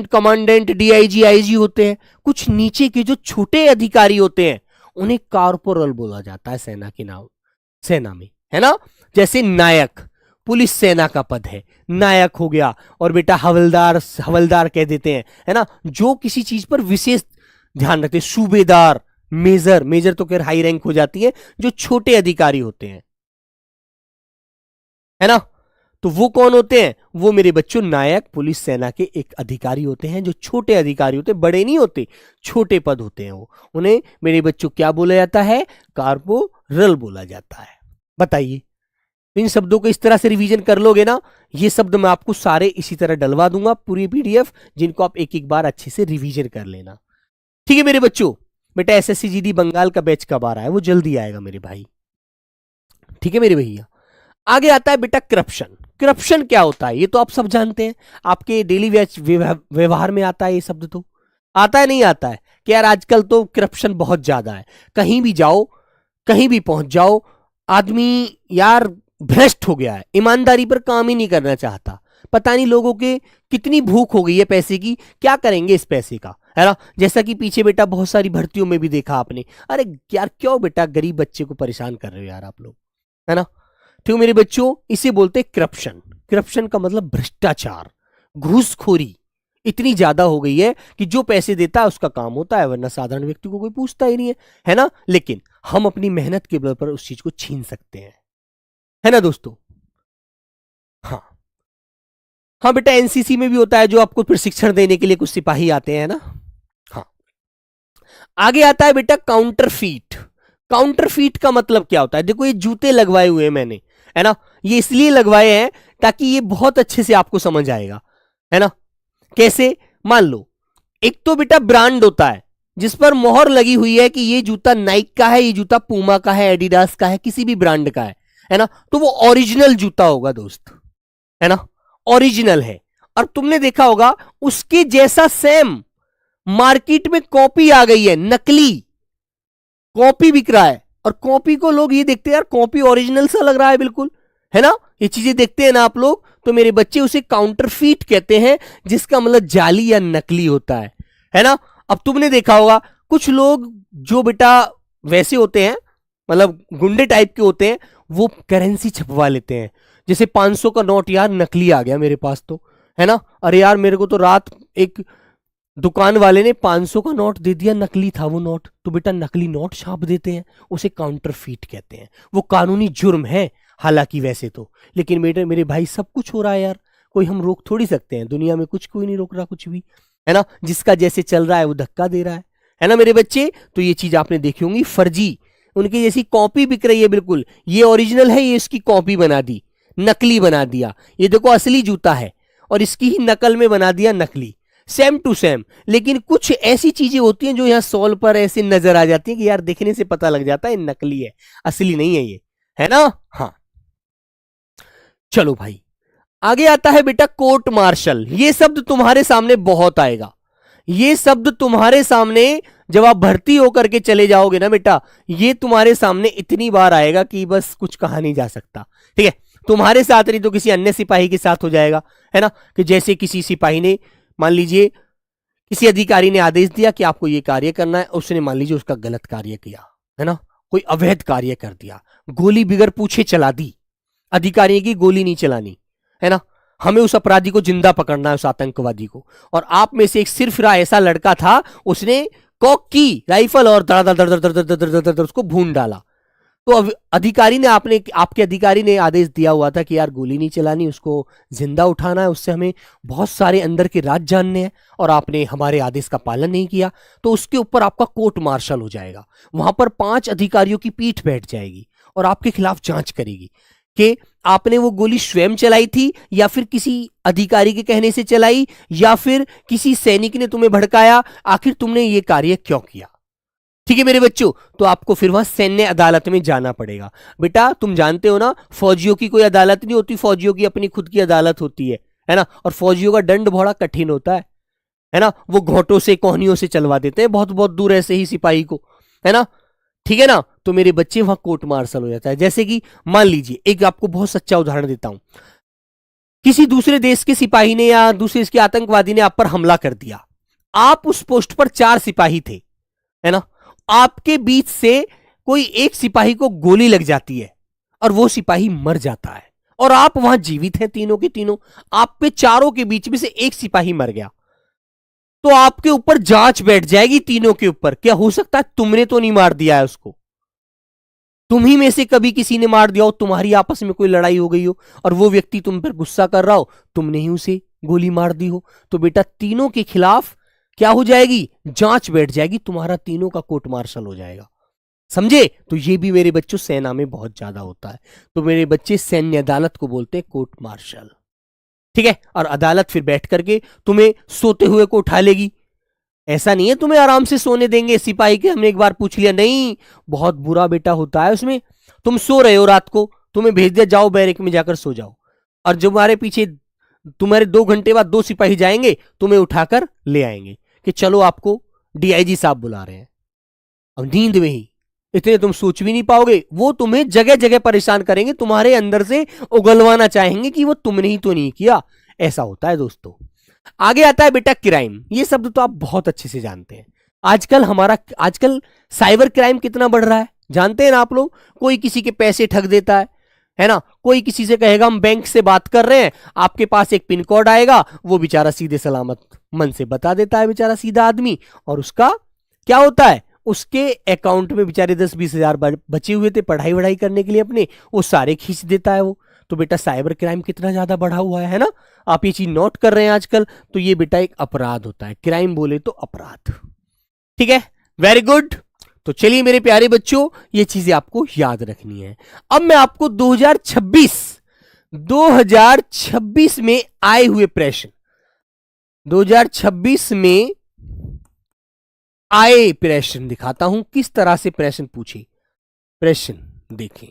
कमांडेंट डीआईजी आईजी होते हैं। कुछ नीचे के जो छोटे अधिकारी होते हैं उन्हें कॉर्पोरल बोला जाता है सेना के नाम, सेना में, है ना। जैसे नायक, पुलिस सेना का पद है, नायक हो गया, और बेटा हवलदार, हवलदार कह देते हैं, है ना, जो किसी चीज पर विशेष ध्यान रखते हैं। सूबेदार, मेजर, मेजर तो खैर हाई रैंक हो जाती है, जो छोटे अधिकारी होते हैं, है ना, तो वो कौन होते हैं? वो मेरे बच्चों नायक पुलिस सेना के एक अधिकारी होते हैं, जो छोटे अधिकारी होते हैं, बड़े नहीं होते, छोटे पद होते हैं वो। उन्हें मेरे बच्चों क्या बोला जाता है? कॉर्पोरल बोला जाता है। बताइए, इन शब्दों को इस तरह से रिवीजन कर लोगे ना, ये शब्द मैं आपको सारे इसी तरह डलवा दूंगा पूरी पीडीएफ, जिनको आप एक एक बार अच्छे से रिवीजन कर लेना। ठीक है मेरे बच्चों। बेटा एसएससी जीडी बंगाल का बैच कब आ रहा है? वो जल्दी आएगा मेरे भाई। ठीक है मेरे भैया। आगे आता है बेटा करप्शन। करप्शन क्या होता है? ये तो आप सब जानते हैं, आपके डेली व्यवहार में आता है ये शब्द। तो आता है, नहीं आता है कि यार आजकल तो करप्शन बहुत ज्यादा है, कहीं भी जाओ, कहीं भी पहुंच जाओ, आदमी यार भ्रष्ट हो गया है, ईमानदारी पर काम ही नहीं करना चाहता। पता नहीं लोगों के कितनी भूख हो गई है पैसे की, क्या करेंगे इस पैसे का, है ना। जैसा कि पीछे बेटा बहुत सारी भर्तियों में भी देखा आपने। अरे यार क्यों बेटा गरीब बच्चे को परेशान कर रहे हो यार आप लोग, है ना। ठीक मेरे बच्चों, इसे बोलते हैं करप्शन। करप्शन का मतलब भ्रष्टाचार, घूसखोरी इतनी ज्यादा हो गई है कि जो पैसे देता है उसका काम होता है, वरना साधारण व्यक्ति को कोई पूछता ही नहीं है ना। लेकिन हम अपनी मेहनत के बल पर उस चीज को छीन सकते हैं, है ना दोस्तों। हाँ हाँ बेटा, एनसीसी में भी होता है, जो आपको प्रशिक्षण देने के लिए कुछ सिपाही आते हैं ना। हाँ, आगे आता है बेटा काउंटरफीट। काउंटरफीट का मतलब क्या होता है? देखो ये जूते लगवाए हुए हैं मैंने, है ना, ये इसलिए लगवाए हैं ताकि ये बहुत अच्छे से आपको समझ आएगा, है ना। कैसे? मान लो एक तो बेटा ब्रांड होता है जिस पर मोहर लगी हुई है कि ये जूता नाइक का है, ये जूता पूमा का है, एडिडास का है, किसी भी ब्रांड का है ना, तो वो ओरिजिनल जूता होगा दोस्त, है ना, ओरिजिनल है। और तुमने देखा होगा उसके जैसा सेम मार्केट में कॉपी आ गई है, नकली कॉपी बिक रहा है, और कॉपी को लोग ये देखते हैं यार कॉपी ओरिजिनल सा लग रहा है बिल्कुल, है ना, ये चीजें देखते हैं ना आप लोग। तो मेरे बच्चे उसे काउंटरफीट कहते हैं, जिसका मतलब जाली या नकली होता है ना। अब तुमने देखा होगा कुछ लोग जो बेटा वैसे होते हैं, मतलब गुंडे टाइप के होते हैं, वो करेंसी छपवा लेते हैं। जैसे 500 का नोट यार नकली आ गया मेरे पास, तो है ना, अरे यार मेरे को तो रात एक दुकान वाले ने 500 का नोट दे दिया, नकली था वो नोट, तो बेटा नकली नोट छाप देते हैं, उसे काउंटरफीट कहते हैं। वो कानूनी जुर्म है हालांकि वैसे तो, लेकिन मेरे भाई सब कुछ हो रहा है यार, कोई हम रोक थोड़ी सकते हैं, दुनिया में कुछ कोई नहीं रोक रहा कुछ भी, है ना। जिसका जैसे चल रहा है वो धक्का दे रहा है ना मेरे बच्चे। तो ये चीज आपने देखी होंगी, फर्जी उनकी जैसी कॉपी बिक रही है बिल्कुल, ये ओरिजिनल है, ये इसकी कॉपी बना दी, नकली बना दिया, ये देखो असली जूता है और इसकी ही नकल में बना दिया नकली, सेम टू सेम। लेकिन कुछ ऐसी चीजें होती हैं जो यहां सोल पर ऐसे नजर आ जाती हैं कि यार देखने से पता लग जाता है नकली है, असली नहीं है ये, है ना। हाँ चलो भाई, आगे आता है बेटा कोर्ट मार्शल। ये शब्द तुम्हारे सामने बहुत आएगा, ये शब्द तुम्हारे सामने जब आप भर्ती होकर के चले जाओगे ना बेटा, ये तुम्हारे सामने इतनी बार आएगा कि बस कुछ कहा नहीं जा सकता। ठीक है, तुम्हारे साथ नहीं तो किसी अन्य सिपाही के साथ हो जाएगा, है ना। कि जैसे किसी सिपाही ने, मान लीजिए किसी अधिकारी ने आदेश दिया कि आपको ये कार्य करना है, उसने मान लीजिए उसका गलत कार्य किया, है ना, कोई अवैध कार्य कर दिया, गोली बिगर पूछे चला दी। अधिकारी की गोली नहीं चलानी, है ना, हमें उस अपराधी को जिंदा पकड़ना है, उस आतंकवादी को। और आप में से एक सिर्फ ऐसा लड़का था, उसने कॉक की राइफल और दर उसको भून डाला। तो अधिकारी ने आपके अधिकारी ने आदेश दिया हुआ था कि यार गोली नहीं चलानी, उसको जिंदा उठाना है, उससे हमें बहुत सारे अंदर के राज जानने हैं, और आपने हमारे आदेश का पालन नहीं किया, तो उसके ऊपर आपका कोर्ट मार्शल हो जाएगा। वहां पर 5 अधिकारियों की पीठ बैठ जाएगी और आपके खिलाफ जांच करेगी कि आपने वो गोली स्वयं चलाई थी, या फिर किसी अधिकारी के कहने से चलाई, या फिर किसी सैनिक ने तुम्हें भड़काया, आखिर तुमने ये कार्य क्यों किया। ठीक है मेरे बच्चों, तो आपको फिर वहां सैन्य अदालत में जाना पड़ेगा। बेटा तुम जानते हो ना, फौजियों की कोई अदालत नहीं होती, फौजियों की अपनी खुद की अदालत होती है ना। और फौजियों का दंड बड़ा कठिन होता है ना, वो घोटों से कोहनियों से चलवा देते हैं बहुत बहुत दूर ऐसे ही सिपाही को, है ना। ठीक है ना, तो मेरे बच्चे वहां कोर्ट मार्शल हो जाता है। जैसे कि मान लीजिए, एक आपको बहुत सच्चा उदाहरण देता हूं, किसी दूसरे देश के सिपाही ने या दूसरे देश के आतंकवादी ने आप पर हमला कर दिया, आप उस पोस्ट पर 4 सिपाही थे, है ना, आपके बीच से कोई एक सिपाही को गोली लग जाती है और वो सिपाही मर जाता है, और आप वहां जीवित हैं तीनों के तीनों, आप पे चारों के बीच में से एक सिपाही मर गया, तो आपके ऊपर जांच बैठ जाएगी तीनों के ऊपर। क्या हो सकता है तुमने तो नहीं मार दिया है उसको, तुम ही में से कभी किसी ने मार दिया हो, तुम्हारी आपस में कोई लड़ाई हो गई हो और वो व्यक्ति तुम पर गुस्सा कर रहा हो, तुमने ही उसे गोली मार दी हो, तो बेटा तीनों के खिलाफ क्या हो जाएगी, जांच बैठ जाएगी, तुम्हारा तीनों का कोर्ट मार्शल हो जाएगा। समझे? तो ये भी मेरे बच्चों सेना में बहुत ज्यादा होता है। तो मेरे बच्चे सैन्य अदालत को बोलते हैं कोर्ट मार्शल। ठीक है? और अदालत फिर बैठ करके तुम्हें सोते हुए को उठा लेगी। ऐसा नहीं है तुम्हें आराम से सोने देंगे सिपाही के, हमने एक बार पूछ लिया, नहीं, बहुत बुरा बेटा होता है उसमें। तुम सो रहे हो रात को, तुम्हें भेज दिया जाओ बैरक में जाकर सो जाओ, और जो हमारे पीछे तुम्हारे 2 घंटे बाद 2 सिपाही जाएंगे, तुम्हें उठाकर ले आएंगे कि चलो आपको डीआईजी साहब बुला रहे हैं। और नींद में ही इतने तुम सोच भी नहीं पाओगे, वो तुम्हें जगह जगह परेशान करेंगे, तुम्हारे अंदर से उगलवाना चाहेंगे कि वो तुमने ही तो नहीं किया। ऐसा होता है दोस्तों। आगे आता है बेटा क्राइम। ये शब्द तो आप बहुत अच्छे से जानते हैं। आजकल साइबर क्राइम कितना बढ़ रहा है जानते हैं ना आप लोग। कोई किसी के पैसे ठग देता है ना, कोई किसी से कहेगा हम बैंक से बात कर रहे हैं, आपके पास एक पिन कोड आएगा, वो बेचारा सीधे सलामत मन से बता देता है बेचारा सीधा आदमी, और उसका क्या होता है, उसके अकाउंट में बेचारे 10-20 हजार बचे हुए थे पढ़ाई वढ़ाई करने के लिए अपने, वो सारे खींच देता है वो। तो बेटा साइबर क्राइम कितना ज्यादा बढ़ा हुआ है ना, आप ये चीज नोट कर रहे हैं आजकल। तो ये बेटा एक अपराध होता है, क्राइम बोले तो अपराध। ठीक है, वेरी गुड। तो चलिए मेरे प्यारे बच्चों, ये चीजें आपको याद रखनी है। अब मैं आपको 2026 में आए हुए प्रश्न, 2026 में आए प्रश्न दिखाता हूं, किस तरह से प्रश्न पूछे। प्रश्न देखें।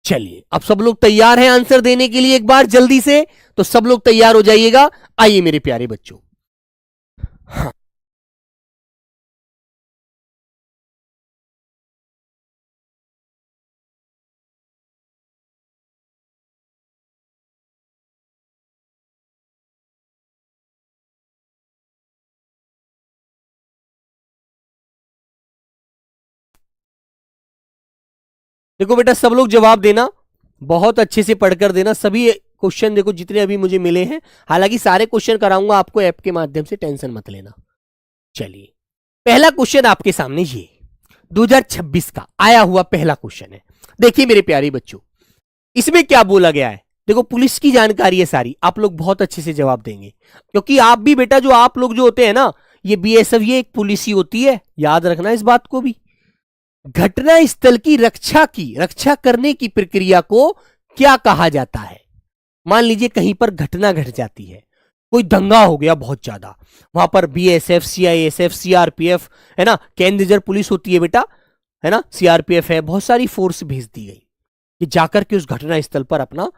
चलिए अब सब लोग तैयार हैं आंसर देने के लिए एक बार जल्दी से, तो सब लोग तैयार हो जाइएगा। आइए मेरे प्यारे बच्चों। हाँ। देखो बेटा सब लोग जवाब देना, बहुत अच्छे से पढ़कर देना। सभी क्वेश्चन देखो जितने अभी मुझे मिले हैं, हालांकि सारे क्वेश्चन कराऊंगा आपको ऐप के माध्यम से, टेंशन मत लेना। चलिए पहला क्वेश्चन आपके सामने ये 2026 का आया हुआ पहला क्वेश्चन है। देखिए मेरे प्यारे बच्चों, इसमें क्या बोला गया है। देखो पुलिस की जानकारी है सारी, आप लोग बहुत अच्छे से जवाब देंगे, क्योंकि आप भी बेटा जो आप लोग जो होते हैं ना, ये बीएसएफ ये एक पुलिस ही होती है, याद रखना इस बात को भी। घटना स्थल की रक्षा करने की प्रक्रिया को क्या कहा जाता है। मान लीजिए कहीं पर घटना घट जाती है, कोई दंगा हो गया बहुत ज्यादा, वहां पर बीएसएफ, सीआईएसएफ, सीआरपीएफ है ना, केंद्रीय रिजर्व पुलिस होती है बेटा, है ना, सीआरपीएफ है, बहुत सारी फोर्स भेज दी गई कि जाकर के उस घटना स्थल पर अपना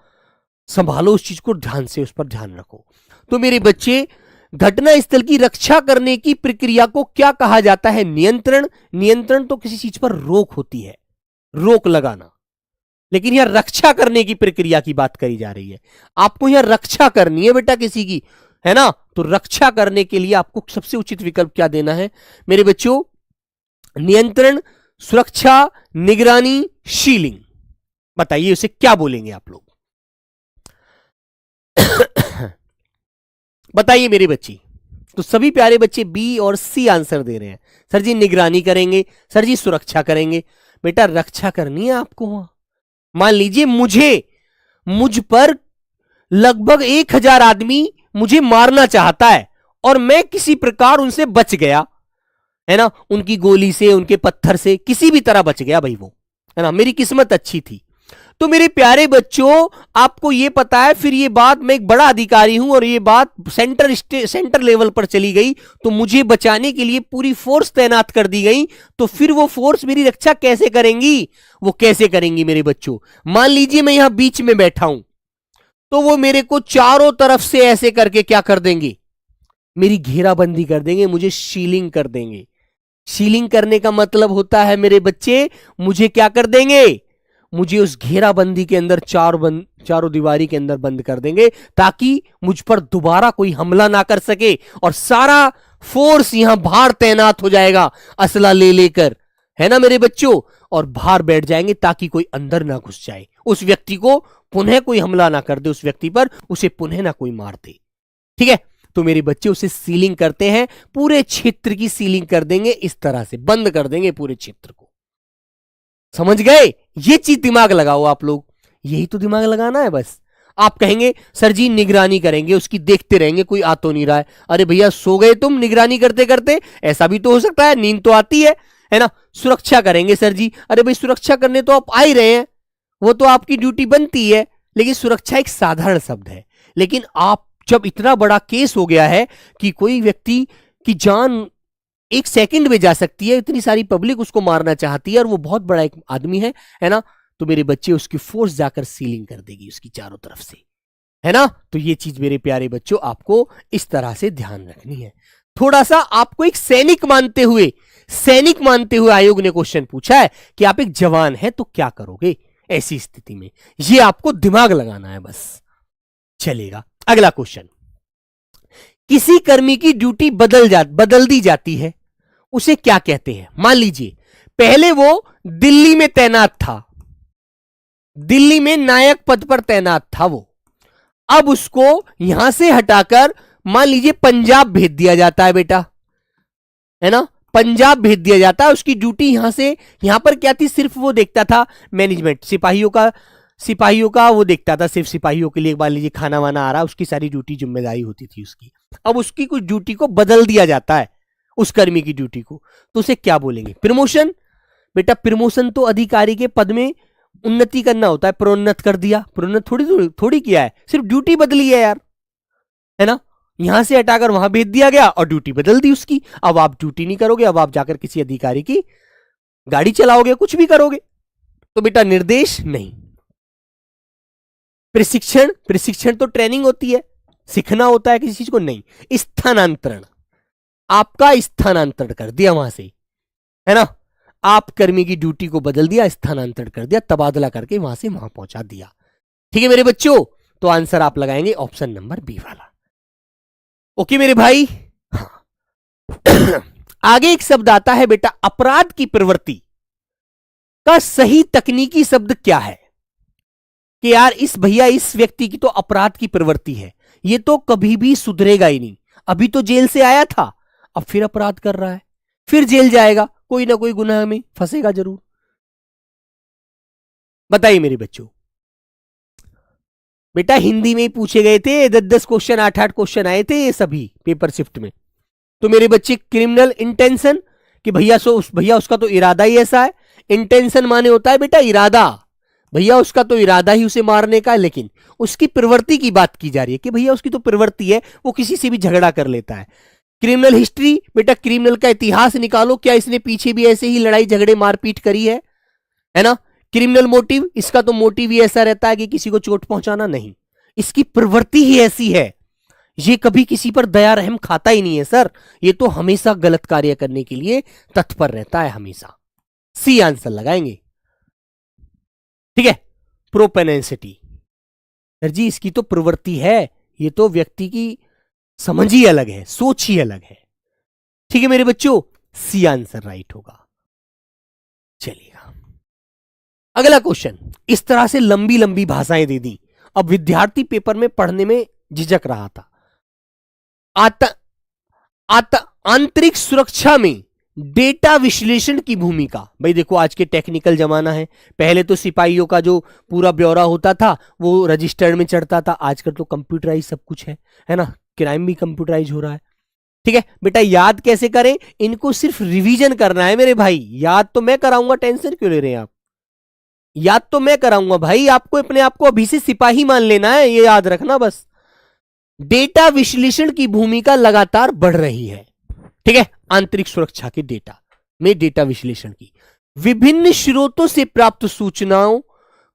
संभालो, उस चीज को ध्यान से, उस पर ध्यान रखो। तो मेरे बच्चे घटना स्थल की रक्षा करने की प्रक्रिया को क्या कहा जाता है। नियंत्रण तो किसी चीज पर रोक होती है, रोक लगाना, लेकिन यहां रक्षा करने की प्रक्रिया की बात करी जा रही है। आपको यहां रक्षा करनी है बेटा किसी की, है ना, तो रक्षा करने के लिए आपको सबसे उचित विकल्प क्या देना है मेरे बच्चों, नियंत्रण, सुरक्षा, निगरानी, शीलिंग। बताइए उसे क्या बोलेंगे आप लोग। बताइए मेरे बच्चे। तो सभी प्यारे बच्चे बी और सी आंसर दे रहे हैं। सर जी निगरानी करेंगे, सर जी सुरक्षा करेंगे। बेटा रक्षा करनी है आपको वहां। मान लीजिए मुझ पर लगभग 1000 आदमी मुझे मारना चाहता है और मैं किसी प्रकार उनसे बच गया, है ना, उनकी गोली से, उनके पत्थर से, किसी भी तरह बच गया भाई वो, है ना, मेरी किस्मत अच्छी थी। तो मेरे प्यारे बच्चों आपको यह पता है, फिर ये बात, मैं एक बड़ा अधिकारी हूं और ये बात सेंटर लेवल पर चली गई, तो मुझे बचाने के लिए पूरी फोर्स तैनात कर दी गई। तो फिर वो फोर्स मेरी रक्षा कैसे करेंगी, वो कैसे करेंगी मेरे बच्चों। मान लीजिए मैं यहां बीच में बैठा हूं, तो वो मेरे को चारों तरफ से ऐसे करके क्या कर देंगे, मेरी घेराबंदी कर देंगे, मुझे शीलिंग कर देंगे। शीलिंग करने का मतलब होता है मेरे बच्चे, मुझे क्या कर देंगे, मुझे उस घेराबंदी के अंदर चारों दीवारी के अंदर बंद कर देंगे, ताकि मुझ पर दोबारा कोई हमला ना कर सके, और सारा फोर्स यहां बाहर तैनात हो जाएगा असला ले लेकर, है ना मेरे बच्चों, और बाहर बैठ जाएंगे ताकि कोई अंदर ना घुस जाए, उस व्यक्ति को पुनः कोई हमला ना कर दे, उस व्यक्ति पर उसे पुनः ना कोई मार दे। ठीक है, तो मेरे बच्चे उसे सीलिंग करते हैं, पूरे क्षेत्र की सीलिंग कर देंगे, इस तरह से बंद कर देंगे पूरे क्षेत्र को। समझ गए? ये चीज दिमाग लगाओ आप लोग, यही तो दिमाग लगाना है बस। आप कहेंगे सर जी निगरानी करेंगे, उसकी देखते रहेंगे, कोई आ तो नहीं रहा है। अरे भैया सो गए तुम निगरानी करते करते, ऐसा भी तो हो सकता है, नींद तो आती है ना। सुरक्षा करेंगे सर जी, अरे भाई सुरक्षा करने तो आप आ ही रहे हैं, वो तो आपकी ड्यूटी बनती है, लेकिन सुरक्षा एक साधारण शब्द है। लेकिन आप जब इतना बड़ा केस हो गया है कि कोई व्यक्ति की जान एक सेकंड में जा सकती है, इतनी सारी पब्लिक उसको मारना चाहती है और वो बहुत बड़ा एक आदमी है ना, तो मेरे बच्चे उसकी फोर्स जाकर सीलिंग कर देगी उसकी चारों तरफ से, है ना। तो ये चीज मेरे प्यारे बच्चों आपको इस तरह से ध्यान रखनी है। थोड़ा सा आपको एक सैनिक मानते हुए आयोग ने क्वेश्चन पूछा है कि आप एक जवान हैं तो क्या करोगे ऐसी स्थिति में, ये आपको दिमाग लगाना है बस। चलेगा, अगला क्वेश्चन। किसी कर्मी की ड्यूटी बदल दी जाती है, उसे क्या कहते हैं? मान लीजिए पहले वो दिल्ली में तैनात था, दिल्ली में नायक पद पर तैनात था वो, अब उसको यहां से हटाकर मान लीजिए पंजाब भेज दिया जाता है बेटा, है ना, पंजाब भेज दिया जाता है। उसकी ड्यूटी यहां पर क्या थी, सिर्फ वो देखता था मैनेजमेंट, सिपाहियों का वो देखता था, सिर्फ सिपाहियों के लिए मान लीजिए खाना वाना आ रहा, उसकी सारी ड्यूटी जिम्मेदारी होती थी उसकी। अब उसकी कुछ ड्यूटी को बदल दिया जाता है, उस कर्मी की ड्यूटी को, तो उसे क्या बोलेंगे? प्रमोशन। बेटा प्रमोशन तो अधिकारी के पद में उन्नति करना होता है, प्रोन्नत कर दिया, प्रोन्नत थोड़ी किया है, सिर्फ ड्यूटी बदली है यार, है ना। यहां से हटाकर वहां भेज दिया गया और ड्यूटी बदल दी उसकी। अब आप ड्यूटी नहीं करोगे, अब आप जाकर किसी अधिकारी की गाड़ी चलाओगे, कुछ भी करोगे। तो बेटा निर्देश नहीं। प्रशिक्षण तो ट्रेनिंग होती है, सीखना होता है किसी चीज को, नहीं। स्थानांतरण, आपका स्थानांतरण कर दिया वहां से, है ना, आप कर्मी की ड्यूटी को बदल दिया, स्थानांतरण कर दिया, तबादला करके वहां से वहां पहुंचा दिया। ठीक है मेरे बच्चों, तो आंसर आप लगाएंगे ऑप्शन नंबर बी वाला। ओके मेरे भाई। हाँ। आगे एक शब्द आता है बेटा अपराध की प्रवृत्ति का सही तकनीकी शब्द क्या है? कि यार इस व्यक्ति की तो अपराध की प्रवृत्ति है, ये तो कभी भी सुधरेगा ही नहीं, अभी तो जेल से आया था, अब फिर अपराध कर रहा है, फिर जेल जाएगा, कोई ना कोई गुनाह में फंसेगा जरूर। बताइए मेरे बच्चों। बेटा हिंदी में ही पूछे गए थे, 10-10 क्वेश्चन, 8-8 क्वेश्चन आए थे ये सभी पेपर शिफ्ट में। तो मेरे बच्चे क्रिमिनल इंटेंशन, कि भैया उसका तो इरादा ही ऐसा है। इंटेंशन माने होता है बेटा इरादा, भैया उसका तो इरादा ही उसे मारने का है, लेकिन उसकी प्रवृत्ति की बात की जा रही है कि भैया उसकी तो प्रवृत्ति है, वो किसी से भी झगड़ा कर लेता है। क्रिमिनल हिस्ट्री, बेटा क्रिमिनल का इतिहास निकालो, क्या इसने पीछे भी ऐसे ही लड़ाई झगड़े मारपीट करी है ना। क्रिमिनल मोटिव, इसका तो मोटिव ही ऐसा रहता है कि किसी को चोट पहुंचाना, नहीं, इसकी प्रवृत्ति ही ऐसी है, ये कभी किसी पर दया रहम खाता ही नहीं है सर, ये तो हमेशा गलत कार्य करने के लिए तत्पर रहता है हमेशा। सी आंसर लगाएंगे। ठीक है, प्रोपेनेंसिटी, सर जी इसकी तो प्रवृत्ति है, ये तो व्यक्ति की समझ ही अलग है, सोच ही अलग है। ठीक है मेरे बच्चों, सी आंसर राइट होगा। चलिएगा अगला क्वेश्चन। इस तरह से लंबी लंबी भाषाएं दे दी, अब विद्यार्थी पेपर में पढ़ने में झिझक रहा था। आंतरिक सुरक्षा में डेटा विश्लेषण की भूमिका। भाई देखो आज के टेक्निकल जमाना है, पहले तो सिपाहियों का जो पूरा ब्यौरा होता था वो रजिस्टर्ड में चढ़ता था, आजकल तो कंप्यूटराइज सब कुछ है ना, क्राइम भी कंप्यूटराइज हो रहा है। ठीक है बेटा, याद कैसे करें? इनको सिर्फ रिवीजन करना है मेरे भाई, याद तो मैं कराऊंगा, टेंशन क्यों ले रहे हैं आप, याद तो मैं कराऊंगा भाई, आपको अपने आप को अभी से सिपाही मान लेना है, ये याद रखना बस। डेटा विश्लेषण की भूमिका लगातार बढ़ रही है। ठीक है, आंतरिक सुरक्षा के डेटा में डेटा विश्लेषण की, विभिन्न स्रोतों से प्राप्त सूचनाओं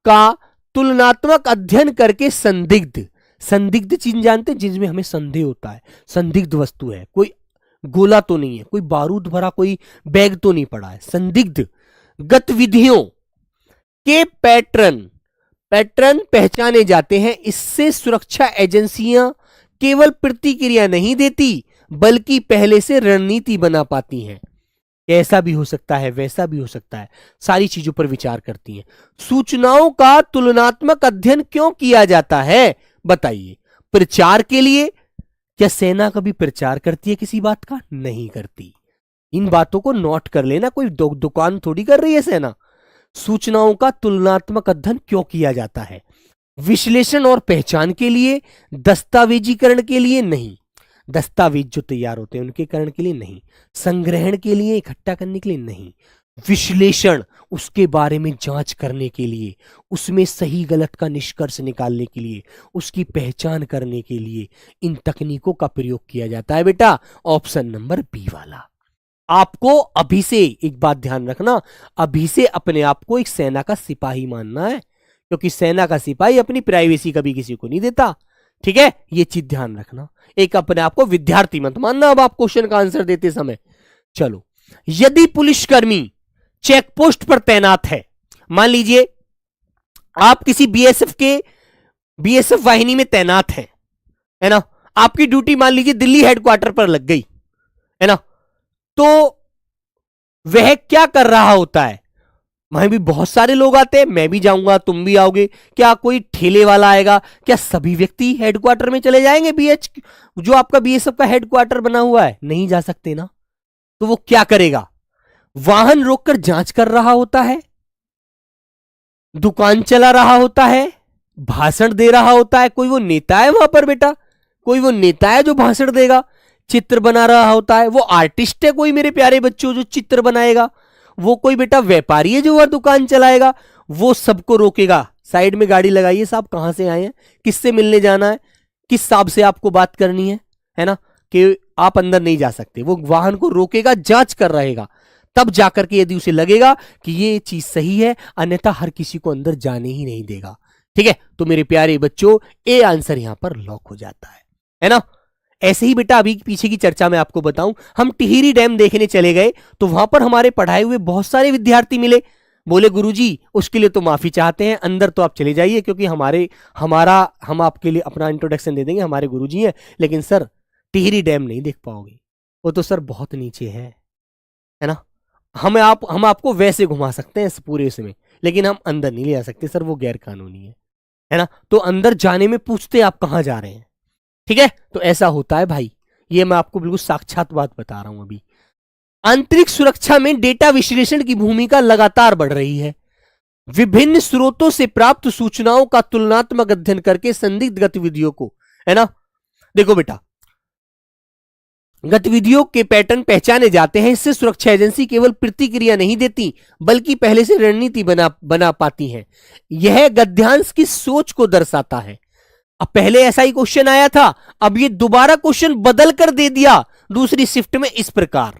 का तुलनात्मक अध्ययन करके संदिग्ध चीज जानते हैं जिसमें हमें संदेह होता है, संदिग्ध वस्तु है, कोई गोला तो नहीं है, कोई बारूद भरा कोई बैग तो नहीं पड़ा है, संदिग्ध गतिविधियों के पैटर्न पहचाने जाते हैं। इससे सुरक्षा एजेंसियां केवल प्रतिक्रिया नहीं देती बल्कि पहले से रणनीति बना पाती हैं। ऐसा भी हो सकता है, वैसा भी हो सकता है, सारी चीजों पर विचार करती हैं। सूचनाओं का तुलनात्मक अध्ययन क्यों किया जाता है बताइए। प्रचार के लिए। क्या सेना कभी प्रचार करती है किसी बात का? नहीं करती। इन बातों को नोट कर लेना, कोई दुकान थोड़ी कर रही है सेना। सूचनाओं का तुलनात्मक अध्ययन क्यों किया जाता है? विश्लेषण और पहचान के लिए, दस्तावेजीकरण के लिए नहीं, दस्तावेज जो तैयार होते हैं उनके करण के लिए नहीं, संग्रहण के लिए, इकट्ठा करने के लिए नहीं, विश्लेषण उसके बारे में जांच करने के लिए, उसमें सही गलत का निष्कर्ष निकालने के लिए, उसकी पहचान करने के लिए इन तकनीकों का प्रयोग किया जाता है बेटा। ऑप्शन नंबर बी वाला। आपको अभी से एक बात ध्यान रखना, अभी से अपने आप को एक सेना का सिपाही मानना है, क्योंकि सेना का सिपाही अपनी प्राइवेसी कभी किसी को नहीं देता। ठीक है, ये चीज ध्यान रखना। एक अपने आप को विद्यार्थी मत मानना अब आप क्वेश्चन का आंसर देते समय। चलो, यदि पुलिसकर्मी चेक पोस्ट पर तैनात है, मान लीजिए आप किसी बीएसएफ वाहिनी में तैनात हैं, है ना, आपकी ड्यूटी मान लीजिए दिल्ली हेडक्वार्टर पर लग गई, है ना, तो वह क्या कर रहा होता है? वहां भी बहुत सारे लोग आते हैं, मैं भी जाऊंगा, तुम भी आओगे, क्या कोई ठेले वाला आएगा? क्या सभी व्यक्ति हेडक्वार्टर में चले जाएंगे? जो आपका बीएसएफ का हेडक्वार्टर बना हुआ है, नहीं जा सकते ना। तो वो क्या करेगा? वाहन रोककर जांच कर रहा होता है, दुकान चला रहा होता है, भाषण दे रहा होता है। कोई वो नेता है वहां पर बेटा, कोई वो नेता है जो भाषण देगा, चित्र बना रहा होता है, वो आर्टिस्ट है कोई मेरे प्यारे बच्चों जो चित्र बनाएगा, वो कोई बेटा व्यापारी है जो वह दुकान चलाएगा, वो सबको रोकेगा। साइड में गाड़ी लगाइए साहब, कहां से आए हैं, किससे मिलने जाना है, किस हिसाब से आपको बात करनी है ना, कि आप अंदर नहीं जा सकते। वो वाहन को रोकेगा, जांच कर रहेगा, तब जाकर के यदि उसे लगेगा कि ये चीज सही है, अन्यथा हर किसी को अंदर जाने ही नहीं देगा। ठीक है, तो मेरे प्यारे बच्चों ए आंसर यहां पर लॉक हो जाता है ना। ऐसे ही बेटा अभी पीछे की चर्चा में आपको बताऊं, हम टिहरी डैम देखने चले गए तो वहां पर हमारे पढ़ाए हुए बहुत सारे विद्यार्थी मिले। बोले गुरुजी उसके लिए तो माफी चाहते हैं, अंदर तो आप चले जाइए, क्योंकि हम आपके लिए अपना इंट्रोडक्शन दे देंगे, हमारे गुरुजी हैं, लेकिन सर टिहरी डैम नहीं देख पाओगे, वो तो सर बहुत नीचे है ना। हम आपको वैसे घुमा सकते हैं इस पूरे इसमें, लेकिन हम अंदर नहीं ले जा सकते सर, वो गैर कानूनी है ना। तो अंदर जाने में पूछते आप कहां जा रहे हैं। ठीक है, तो ऐसा होता है भाई, ये मैं आपको बिल्कुल साक्षात बात बता रहा हूं अभी। आंतरिक सुरक्षा में डेटा विश्लेषण की भूमिका लगातार बढ़ रही है। विभिन्न स्रोतों से प्राप्त सूचनाओं का तुलनात्मक अध्ययन करके संदिग्ध गतिविधियों को, है ना, देखो बेटा, गतिविधियों के पैटर्न पहचाने जाते हैं। इससे सुरक्षा एजेंसी केवल प्रतिक्रिया नहीं देती, बल्कि पहले से रणनीति बना पाती है। यह गद्यांश की सोच को दर्शाता है। अब पहले ऐसा ही क्वेश्चन आया था, अब ये दोबारा क्वेश्चन बदल कर दे दिया दूसरी शिफ्ट में इस प्रकार: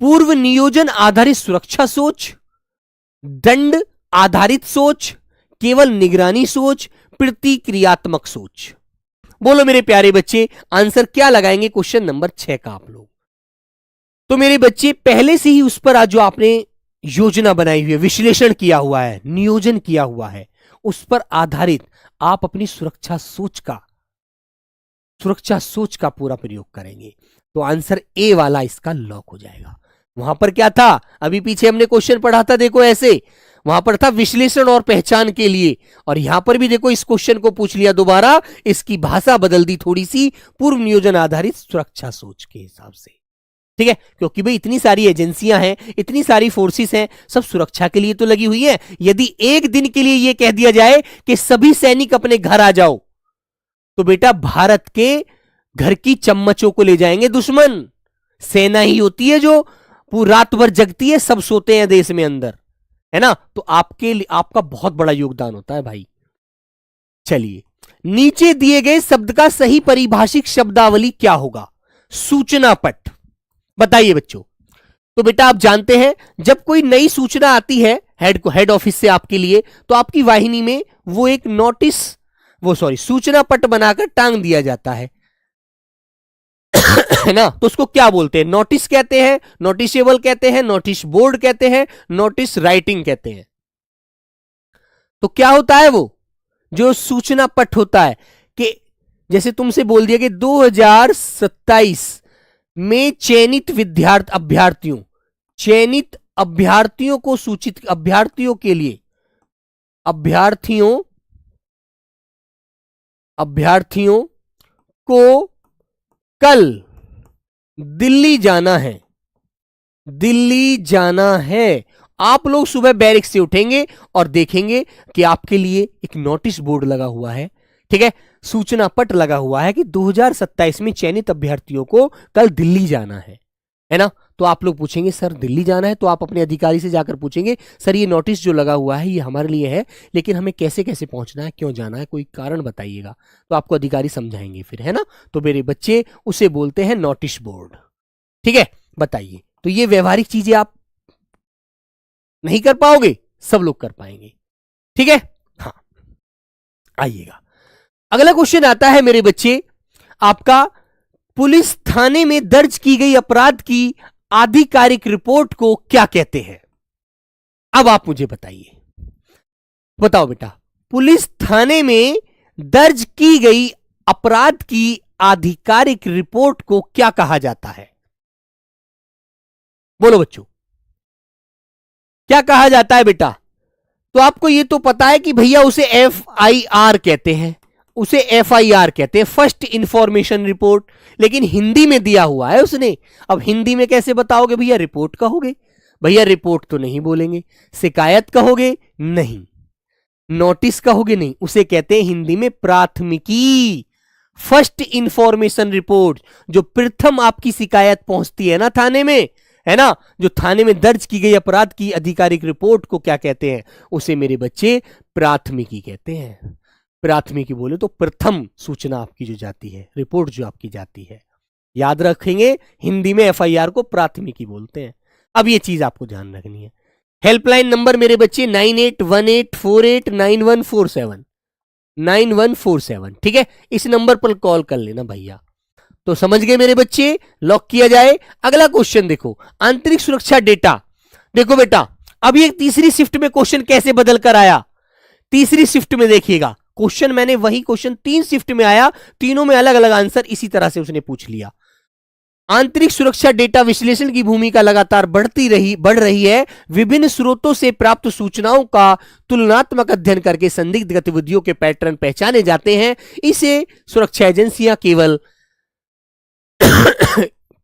पूर्व नियोजन आधारित सुरक्षा सोच, दंड आधारित सोच, केवल निगरानी सोच, प्रतिक्रियात्मक सोच। बोलो मेरे प्यारे बच्चे, आंसर क्या लगाएंगे क्वेश्चन नंबर 6 का आप लोग? तो मेरे बच्चे पहले से ही उस पर जो आपने योजना बनाई हुई है, विश्लेषण किया हुआ है, नियोजन किया हुआ है, उस पर आधारित आप अपनी सुरक्षा सोच का पूरा प्रयोग करेंगे। तो आंसर ए वाला इसका लॉक हो जाएगा। वहां पर क्या था, अभी पीछे हमने क्वेश्चन पढ़ा था, देखो ऐसे, वहां पर था विश्लेषण और पहचान के लिए, और यहां पर भी देखो इस क्वेश्चन को पूछ लिया दोबारा, इसकी भाषा बदल दी थोड़ी सी, पूर्व नियोजन आधारित सुरक्षा सोच के हिसाब से। ठीक है, क्योंकि भाई इतनी सारी एजेंसियां हैं, इतनी सारी फोर्सेस हैं, सब सुरक्षा के लिए तो लगी हुई है। यदि एक दिन के लिए यह कह दिया जाए कि सभी सैनिक अपने घर आ जाओ, तो बेटा भारत के घर की चम्मचों को ले जाएंगे दुश्मन। सेना ही होती है जो पूरी रात भर जगती है, सब सोते हैं देश में अंदर, है ना। तो आपके लिए आपका बहुत बड़ा योगदान होता है भाई। चलिए, नीचे दिए गए शब्द का सही परिभाषित शब्दावली क्या होगा? सूचना पट। बताइए बच्चों। तो बेटा आप जानते हैं, जब कोई नई सूचना आती है हेड ऑफिस से आपके लिए, तो आपकी वाहिनी में वो एक सूचना पट बनाकर टांग दिया जाता है है ना। तो उसको क्या बोलते हैं? नोटिस कहते हैं, नोटिसेबल कहते हैं, नोटिस बोर्ड कहते हैं, नोटिस राइटिंग कहते हैं। तो क्या होता है वो जो सूचना पट होता है, कि जैसे तुमसे बोल दिया कि 2027 में चयनित अभ्यर्थियों चयनित अभ्यर्थियों को सूचित, अभ्यर्थियों के लिए, अभ्यर्थियों को कल दिल्ली जाना है, दिल्ली जाना है। आप लोग सुबह बैरिक से उठेंगे और देखेंगे कि आपके लिए एक नोटिस बोर्ड लगा हुआ है, ठीक है, सूचना पट लगा हुआ है कि 2027 में चयनित अभ्यर्थियों को कल दिल्ली जाना है ना। तो आप लोग पूछेंगे सर दिल्ली जाना है, तो आप अपने अधिकारी से जाकर पूछेंगे सर ये नोटिस जो लगा हुआ है ये हमारे लिए है, लेकिन हमें कैसे कैसे पहुंचना है, क्यों जाना है, कोई कारण बताइएगा। तो आपको अधिकारी समझाएंगे फिर, है ना। तो मेरे बच्चे उसे बोलते हैं नोटिस बोर्ड, ठीक है। बताइए, तो ये व्यवहारिक चीजें आप नहीं कर पाओगे, सब लोग कर पाएंगे, ठीक है। हाँ, आइएगा, अगला क्वेश्चन आता है मेरे बच्चे आपका, पुलिस थाने में दर्ज की गई अपराध की आधिकारिक रिपोर्ट को क्या कहते हैं। अब आप मुझे बताइए, बताओ बेटा, पुलिस थाने में दर्ज की गई अपराध की आधिकारिक रिपोर्ट को क्या कहा जाता है। बोलो बच्चों, क्या कहा जाता है बेटा। तो आपको ये तो पता है कि भैया उसे FIR कहते हैं, उसे FIR कहते हैं, फर्स्ट इंफॉर्मेशन रिपोर्ट, लेकिन हिंदी में दिया हुआ है उसने। अब हिंदी में कैसे बताओगे भैया, रिपोर्ट कहोगे, भैया रिपोर्ट तो नहीं बोलेंगे, शिकायत कहोगे नहीं, नोटिस कहोगे नहीं, उसे कहते हैं हिंदी में प्राथमिकी, फर्स्ट इंफॉर्मेशन रिपोर्ट। जो प्रथम आपकी शिकायत पहुंचती है ना थाने में, है ना, जो थाने में दर्ज की गई अपराध की आधिकारिक रिपोर्ट को क्या कहते हैं, उसे मेरे बच्चे प्राथमिकी कहते हैं। प्राथमिकी बोले तो प्रथम सूचना आपकी जो जाती है, रिपोर्ट जो आपकी जाती है, याद रखेंगे हिंदी में FIR को प्राथमिकी बोलते हैं। अब ये चीज आपको ध्यान रखनी है। हेल्पलाइन नंबर मेरे बच्चे 9818489147, 9147, ठीक है, इस नंबर पर कॉल कर लेना भैया। तो समझ गए मेरे बच्चे, लॉक किया जाए। अगला क्वेश्चन देखो, आंतरिक सुरक्षा डेटा। देखो बेटा, अब ये तीसरी शिफ्ट में क्वेश्चन कैसे बदल कर आया, तीसरी शिफ्ट में देखिएगा क्वेश्चन, मैंने वही क्वेश्चन 3 शिफ्ट में आया, तीनों में अलग अलग आंसर इसी तरह से उसने पूछ लिया। आंतरिक सुरक्षा डेटा विश्लेषण की भूमिका लगातार बढ़ रही है। विभिन्न स्रोतों से प्राप्त सूचनाओं का तुलनात्मक अध्ययन करके संदिग्ध गतिविधियों के पैटर्न पहचाने जाते हैं। इसे सुरक्षा एजेंसियां केवल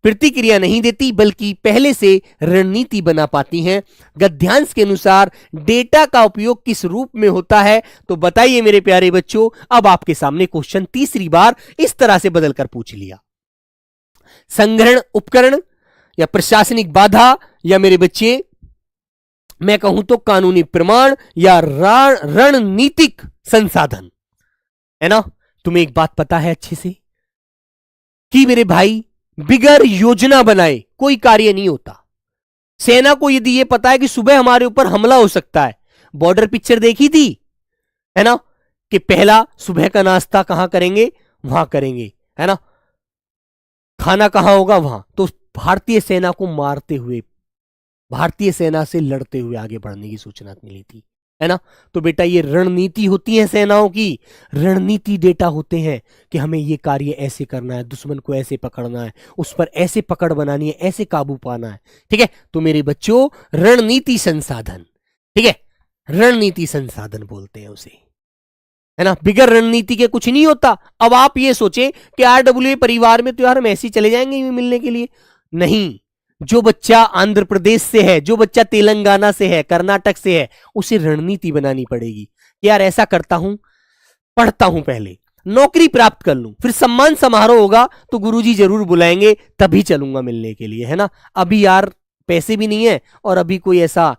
प्रतिक्रिया नहीं देती बल्कि पहले से रणनीति बना पाती हैं। गद्यांश के अनुसार डेटा का उपयोग किस रूप में होता है। तो बताइए मेरे प्यारे बच्चों, अब आपके सामने क्वेश्चन तीसरी बार इस तरह से बदलकर पूछ लिया, संग्रहण उपकरण या प्रशासनिक बाधा, या मेरे बच्चे मैं कहूं तो कानूनी प्रमाण या रणनीतिक संसाधन, है ना। तुम्हें एक बात पता है अच्छे से कि मेरे भाई बिगर योजना बनाए कोई कार्य नहीं होता। सेना को यदि यह पता है कि सुबह हमारे ऊपर हमला हो सकता है, बॉर्डर पिक्चर देखी थी, है ना, कि पहला सुबह का नाश्ता कहां करेंगे, वहां करेंगे, है ना, खाना कहां होगा वहां। तो भारतीय सेना को मारते हुए, भारतीय सेना से लड़ते हुए आगे बढ़ने की सूचना मिली थी, है ना। तो बेटा ये रणनीति होती है सेनाओं की, रणनीति डेटा होते हैं कि हमें ये कार्य ऐसे करना है, दुश्मन को ऐसे पकड़ना है, उस पर ऐसे पकड़ बनानी है, ऐसे काबू पाना है, ठीक है। तो मेरे बच्चों रणनीति संसाधन, ठीक है, रणनीति संसाधन बोलते हैं उसे, है ना। बिगर रणनीति के कुछ नहीं होता। अब आप ये सोचें कि RWA परिवार में तो यार हम ऐसे ही चले जाएंगे मिलने के लिए, नहीं। जो बच्चा आंध्र प्रदेश से है, जो बच्चा तेलंगाना से है, कर्नाटक से है, उसे रणनीति बनानी पड़ेगी। यार ऐसा करता हूं, पढ़ता हूं, पहले नौकरी प्राप्त कर लूं, फिर सम्मान समारोह होगा तो गुरुजी जरूर बुलाएंगे, तभी चलूंगा मिलने के लिए, है ना। अभी यार पैसे भी नहीं है और अभी कोई ऐसा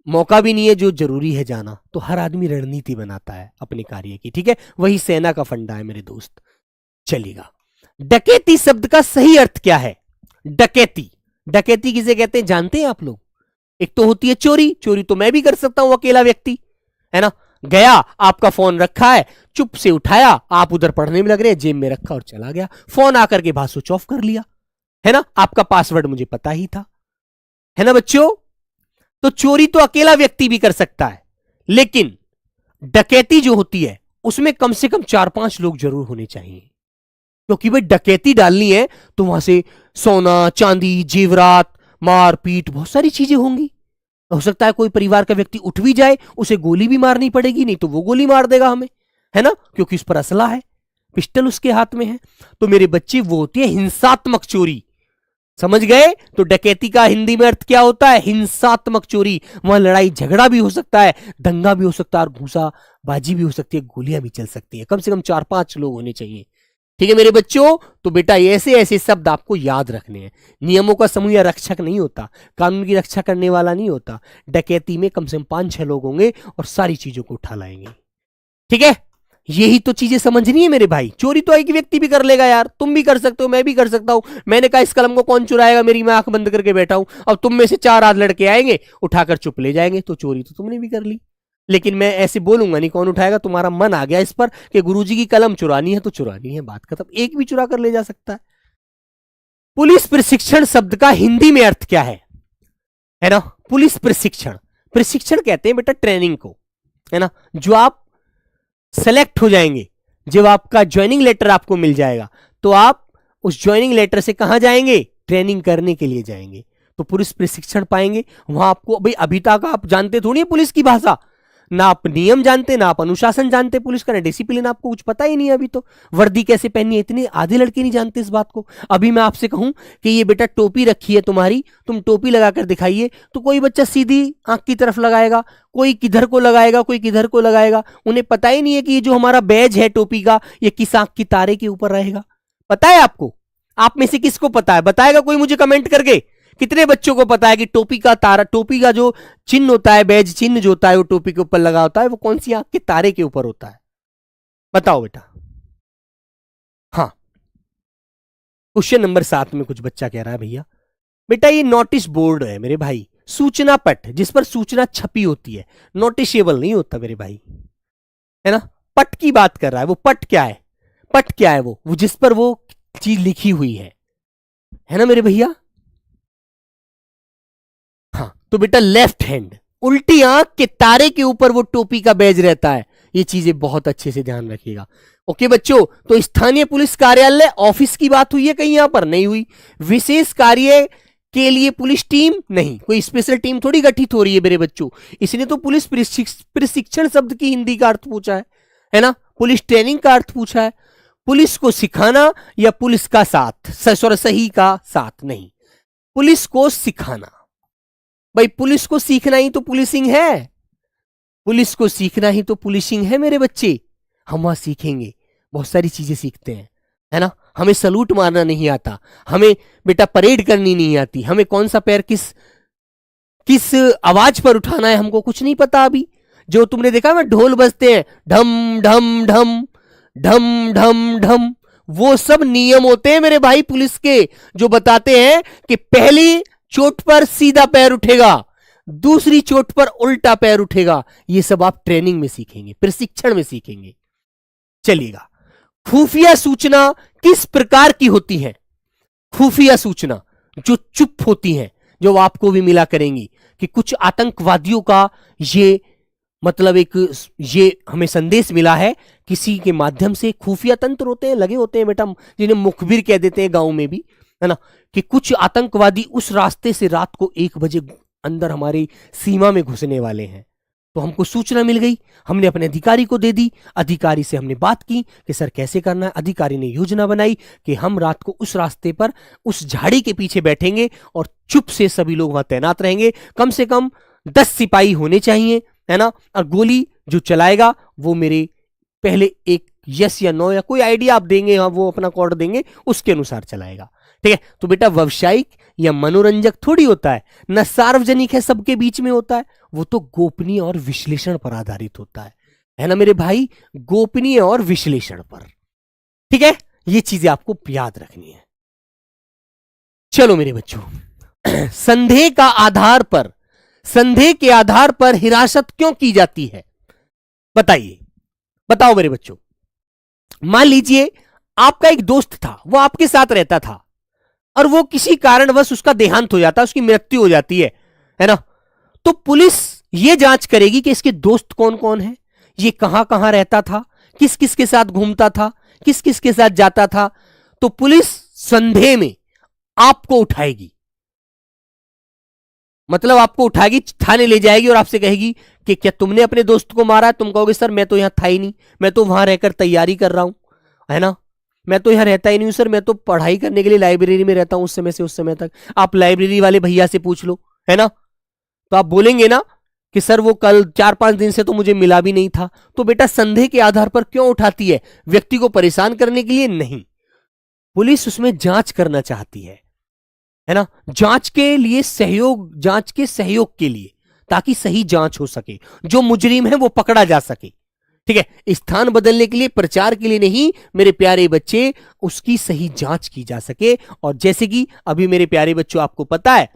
मौका भी नहीं है जो जरूरी है जाना। तो हर आदमी रणनीति बनाता है अपने कार्य की, ठीक है। वही सेना का फंडा है मेरे दोस्त। चलिएगा, डकैती शब्द का सही अर्थ क्या है। डकैती, डकैती किसे कहते हैं जानते हैं आप लोग। एक तो होती है चोरी, चोरी तो मैं भी कर सकता हूं अकेला व्यक्ति, है ना। गया, आपका फोन रखा है, चुप से उठाया, आप उधर पढ़ने में लग रहे हैं, जेब में रखा और चला गया, फोन आकर के बाद स्विच ऑफ कर लिया, है ना। आपका पासवर्ड मुझे पता ही था, है ना बच्चों। तो चोरी तो अकेला व्यक्ति भी कर सकता है, लेकिन डकैती जो होती है उसमें कम से कम 4-5 लोग जरूर होने चाहिए, क्योंकि भाई डकैती डालनी है तो वहां से सोना चांदी जेवरात मार पीट, बहुत सारी चीजें होंगी। हो सकता है कोई परिवार का व्यक्ति उठ भी जाए, उसे गोली भी मारनी पड़ेगी, नहीं तो वो गोली मार देगा हमें, है ना, क्योंकि उस पर असला है, पिस्टल उसके हाथ में है। तो मेरे बच्चे वो होती है हिंसात्मक चोरी। समझ गए? तो डकैती का हिंदी में अर्थ क्या होता है? हिंसात्मक चोरी। वहां लड़ाई झगड़ा भी हो सकता है, दंगा भी हो सकता है, और घूसा बाजी भी हो सकती है, गोलियां भी चल सकती है। कम से कम 4-5 लोग होने चाहिए। ठीक है मेरे बच्चों? तो बेटा ऐसे ऐसे शब्द आपको याद रखने हैं। नियमों का समूह या रक्षक नहीं होता, कानून की रक्षा करने वाला नहीं होता। डकैती में कम से कम 5-6 लोग होंगे और सारी चीजों को उठा लाएंगे। ठीक है, यही तो चीजें समझनी है मेरे भाई। चोरी तो एक व्यक्ति भी कर लेगा यार, तुम भी कर सकते हो, मैं भी कर सकता हूं। मैंने कहा इस कलम को कौन चुराएगा, मेरी मैं आंख बंद करके बैठा हूं। अब तुम में से 4 आध लड़के आएंगे, उठाकर चुप ले जाएंगे, तो चोरी तो तुमने भी कर ली। लेकिन मैं ऐसे बोलूंगा नहीं, कौन उठाएगा? तुम्हारा मन आ गया इस पर कि गुरुजी की कलम चुरानी है तो चुरानी है, बात खत्म। एक भी चुरा कर ले जा सकता है। पुलिस प्रशिक्षण शब्द का हिंदी में अर्थ क्या है ना? पुलिस प्रशिक्षण, प्रशिक्षण कहते हैं बेटा ट्रेनिंग को, है ना। जो आप सेलेक्ट हो जाएंगे, जब आपका ज्वाइनिंग लेटर आपको मिल जाएगा, तो आप उस ज्वाइनिंग लेटर से कहां जाएंगे? ट्रेनिंग करने के लिए जाएंगे, तो पुलिस प्रशिक्षण पाएंगे। वहां आपको भाई अभी तक आप जानते थोड़ी है पुलिस की भाषा, ना आप नियम जानते, ना आप अनुशासन जानते पुलिस का, ना डिसिप्लिन, आपको कुछ पता ही नहीं है। अभी तो वर्दी कैसे पहननी है, इतने आधे लड़के नहीं जानते इस बात को। अभी मैं आपसे कहूं कि ये बेटा टोपी रखी है तुम्हारी, तुम टोपी लगाकर दिखाइए, तो कोई बच्चा सीधी आंख की तरफ लगाएगा, कोई किधर को लगाएगा, कोई किधर को लगाएगा। उन्हें पता ही नहीं है कि ये जो हमारा बैज है टोपी का, ये किस आंख की तारे के ऊपर रहेगा। पता है आपको? आप में से किसको पता है? बताएगा कोई मुझे कमेंट करके? कितने बच्चों को पता है कि टोपी का तारा, टोपी का जो चिन्ह होता है, बैज चिन्ह जो होता है, वो टोपी के ऊपर लगा होता है, वो कौन सी आंख के तारे के ऊपर होता है? बताओ बेटा। हाँ, क्वेश्चन नंबर 7 में कुछ बच्चा कह रहा है भैया बेटा ये नोटिस बोर्ड है मेरे भाई, सूचना पट जिस पर सूचना छपी होती है, नोटिसेबल नहीं होता मेरे भाई, है ना। पट की बात कर रहा है वो। पट क्या है? पट क्या है? वो जिस पर वो चीज लिखी हुई है ना मेरे भैया। हाँ, तो बेटा लेफ्ट हैंड, उल्टी आंख के तारे के ऊपर वो टोपी का बैज रहता है। ये चीजें बहुत अच्छे से ध्यान रखिएगा। ओके बच्चों, तो स्थानीय पुलिस कार्यालय ऑफिस की बात हुई है कहीं? यहां पर नहीं हुई। विशेष कार्य के लिए पुलिस टीम नहीं, कोई स्पेशल टीम थोड़ी गठित हो रही है मेरे बच्चों। इसने तो पुलिस प्रशिक्षण शब्द की हिंदी का अर्थ पूछा है ना। पुलिस ट्रेनिंग का अर्थ पूछा है। पुलिस को सिखाना या पुलिस का साथ, सही का साथ नहीं, पुलिस को सिखाना। भाई पुलिस को सीखना ही तो पुलिसिंग है, पुलिस को सीखना ही तो पुलिसिंग है मेरे बच्चे। हम वहां सीखेंगे, बहुत सारी चीजें सीखते हैं, है ना। हमें सलूट मारना नहीं आता, हमें बेटा परेड करनी नहीं आती, हमें कौन सा पैर किस किस आवाज पर उठाना है हमको कुछ नहीं पता अभी। जो तुमने देखा मैं ढोल बजते हैं, ढम ढम ढम ढम ढम ढम, वो सब नियम होते हैं मेरे भाई पुलिस के, जो बताते हैं कि पहली चोट पर सीधा पैर उठेगा, दूसरी चोट पर उल्टा पैर उठेगा। ये सब आप ट्रेनिंग में सीखेंगे, प्रशिक्षण में सीखेंगे। चलिएगा, खुफिया सूचना किस प्रकार की होती है? खुफिया सूचना जो चुप होती हैं, जो आपको भी मिला करेंगी कि कुछ आतंकवादियों का ये मतलब एक ये हमें संदेश मिला है किसी के माध्यम से। खुफिया तंत्र होते हैं, लगे होते हैं बेटा, जिन्हें मुखबिर कह देते हैं गांव में भी, है ना, कि कुछ आतंकवादी उस रास्ते से रात को 1 बजे अंदर हमारी सीमा में घुसने वाले हैं। तो हमको सूचना मिल गई, हमने अपने अधिकारी को दे दी, अधिकारी से हमने बात की कि सर कैसे करना है। अधिकारी ने योजना बनाई कि हम रात को उस रास्ते पर उस झाड़ी के पीछे बैठेंगे और चुप से सभी लोग वहां तैनात रहेंगे। कम से कम 10 सिपाही होने चाहिए, है ना, और गोली जो चलाएगा वो मेरे पहले एक यस या नो या कोई आइडिया आप देंगे, हाँ वो अपना कोड देंगे, उसके अनुसार चलाएगा। ठीक है, तो बेटा व्यवसायिक या मनोरंजक थोड़ी होता है, न सार्वजनिक है, सबके बीच में होता है, वो तो गोपनीय और विश्लेषण पर आधारित होता है ना मेरे भाई, गोपनीय और विश्लेषण पर। ठीक है, ये चीजें आपको याद रखनी है। चलो मेरे बच्चों, संदेह का आधार पर, संदेह के आधार पर हिरासत क्यों की जाती है? बताइए, बताओ मेरे बच्चों। मान लीजिए आपका एक दोस्त था, वो आपके साथ रहता था और वो किसी कारणवश उसका देहांत हो जाता है, उसकी मृत्यु हो जाती है ना। तो पुलिस ये जांच करेगी कि इसके दोस्त कौन कौन है, ये कहां कहां रहता था, किस किस के साथ घूमता था, किस किस के साथ जाता था। तो पुलिस संदेह में आपको उठाएगी, मतलब आपको उठाएगी, थाने ले जाएगी और आपसे कहेगी कि क्या तुमने अपने दोस्त को मारा है? तुम कहोगे सर मैं तो यहां था ही नहीं, मैं तो वहां रहकर तैयारी कर रहा हूं, है ना, मैं तो यहाँ रहता ही नहीं हूं सर, मैं तो पढ़ाई करने के लिए लाइब्रेरी में रहता हूं उस समय से उस समय तक। आप लाइब्रेरी वाले भैया से पूछ लो, है ना, तो आप बोलेंगे ना कि सर वो कल 4-5 दिन से तो मुझे मिला भी नहीं था। तो बेटा संदेह के आधार पर क्यों उठाती है? व्यक्ति को परेशान करने के लिए नहीं, पुलिस उसमें जांच करना चाहती है ना, जांच के लिए सहयोग, जांच के सहयोग के लिए, ताकि सही जांच हो सके, जो मुजरिम है वो पकड़ा जा सके। ठीक है, स्थान बदलने के लिए, प्रचार के लिए नहीं मेरे प्यारे बच्चे, उसकी सही जांच की जा सके। और जैसे कि अभी मेरे प्यारे बच्चों आपको पता है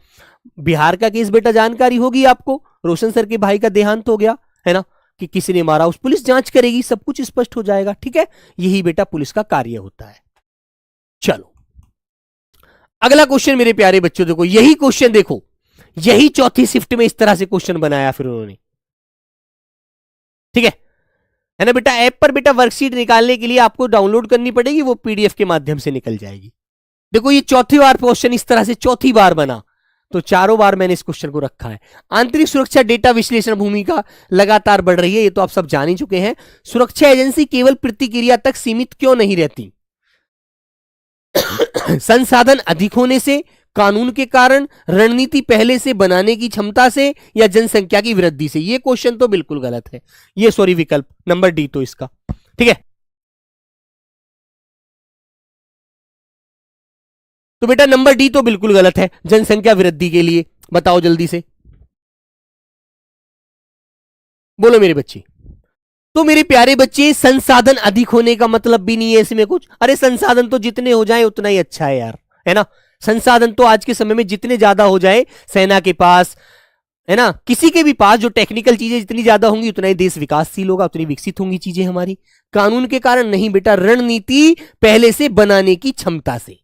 बिहार का केस बेटा जानकारी होगी आपको, रोशन सर के भाई का देहांत हो गया, है ना, कि किसी ने मारा, उस पुलिस जांच करेगी, सब कुछ स्पष्ट हो जाएगा। ठीक है, यही बेटा पुलिस का कार्य होता है। चलो अगला क्वेश्चन मेरे प्यारे बच्चों, देखो यही क्वेश्चन, देखो यही चौथी शिफ्ट में इस तरह से क्वेश्चन बनाया फिर उन्होंने। ठीक है ना बेटा, ऐप पर बेटा वर्कशीट निकालने के लिए आपको डाउनलोड करनी पड़ेगी, वो पीडीएफ के माध्यम से निकल जाएगी। देखो ये चौथी बार क्वेश्चन इस तरह से चौथी बार बना, तो चारों बार मैंने इस क्वेश्चन को रखा है। आंतरिक सुरक्षा डेटा विश्लेषण भूमिका लगातार बढ़ रही है, ये तो आप सब जान ही चुके हैं। सुरक्षा एजेंसी केवल प्रतिक्रिया तक सीमित क्यों नहीं रहती? संसाधन अधिक होने से, कानून के कारण, रणनीति पहले से बनाने की क्षमता से, या जनसंख्या की वृद्धि से? ये क्वेश्चन तो बिल्कुल गलत है, ये सॉरी विकल्प नंबर डी तो इसका। ठीक है, तो बेटा नंबर डी तो बिल्कुल गलत है, जनसंख्या वृद्धि के लिए। बताओ जल्दी से, बोलो मेरे बच्चे। तो मेरे प्यारे बच्चे संसाधन अधिक होने का मतलब भी नहीं है इसमें कुछ। अरे संसाधन तो जितने हो जाए उतना ही अच्छा है यार, है ना। संसाधन तो आज के समय में जितने ज्यादा हो जाए, सेना के पास, है ना, किसी के भी पास, जो टेक्निकल चीजें जितनी ज्यादा होंगी उतना ही देश विकासशील होगा, उतनी विकसित होंगी चीजें हमारी। कानून के कारण नहीं बेटा, रणनीति पहले से बनाने की क्षमता से,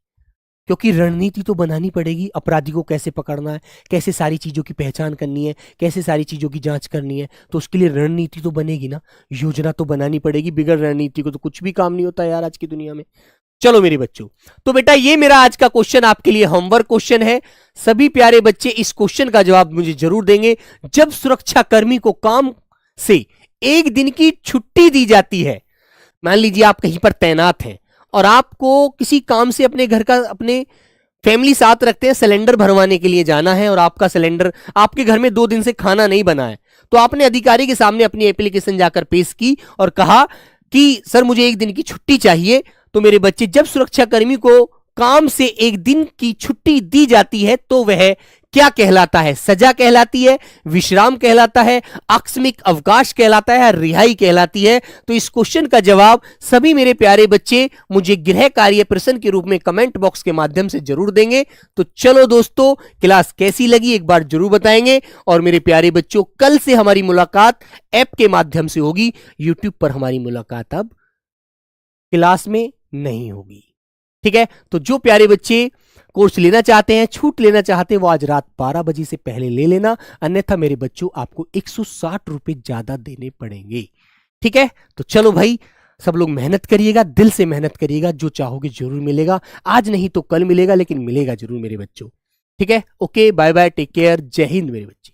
क्योंकि रणनीति तो बनानी पड़ेगी, अपराधी को कैसे पकड़ना है, कैसे सारी चीजों की पहचान करनी है, कैसे सारी चीजों की जांच करनी है, तो उसके लिए रणनीति तो बनेगी ना, योजना तो बनानी पड़ेगी। बिगड़ रणनीति को तो कुछ भी काम नहीं होता यार आज की दुनिया में। चलो मेरे बच्चों, तो बेटा ये मेरा आज का क्वेश्चन आपके लिए होमवर्क क्वेश्चन है। सभी प्यारे बच्चे इस क्वेश्चन का जवाब मुझे जरूर देंगे। जब सुरक्षा कर्मी को काम से एक दिन की छुट्टी दी जाती है, मान लीजिए आप कहीं पर तैनात हैं और आपको किसी काम से अपने घर का, अपने फैमिली साथ रखते हैं, सिलेंडर भरवाने के लिए जाना है, और आपका सिलेंडर, आपके घर में 2 दिन से खाना नहीं बना है, तो आपने अधिकारी के सामने अपनी एप्लीकेशन जाकर पेश की और कहा कि सर मुझे एक दिन की छुट्टी चाहिए। तो मेरे बच्चे, जब सुरक्षाकर्मी को काम से एक दिन की छुट्टी दी जाती है तो वह क्या कहलाता है? सजा कहलाती है, विश्राम कहलाता है, आकस्मिक अवकाश कहलाता है, रिहाई कहलाती है? तो इस क्वेश्चन का जवाब सभी मेरे प्यारे बच्चे मुझे गृह कार्य प्रश्न के रूप में कमेंट बॉक्स के माध्यम से जरूर देंगे। तो चलो दोस्तों, क्लास कैसी लगी एक बार जरूर बताएंगे। और मेरे प्यारे बच्चों, कल से हमारी मुलाकात ऐप के माध्यम से होगी, यूट्यूब पर हमारी मुलाकात अब क्लास में नहीं होगी। ठीक है, तो जो प्यारे बच्चे कोर्स लेना चाहते हैं, छूट लेना चाहते हैं, वो आज रात 12 बजे से पहले ले लेना, अन्यथा मेरे बच्चों आपको 160 रुपए ज्यादा देने पड़ेंगे। ठीक है, तो चलो भाई, सब लोग मेहनत करिएगा, दिल से मेहनत करिएगा, जो चाहोगे जरूर मिलेगा। आज नहीं तो कल मिलेगा, लेकिन मिलेगा जरूर मेरे बच्चों। ठीक है, okay, bye bye, take care, Jai Hind मेरे बच्चे।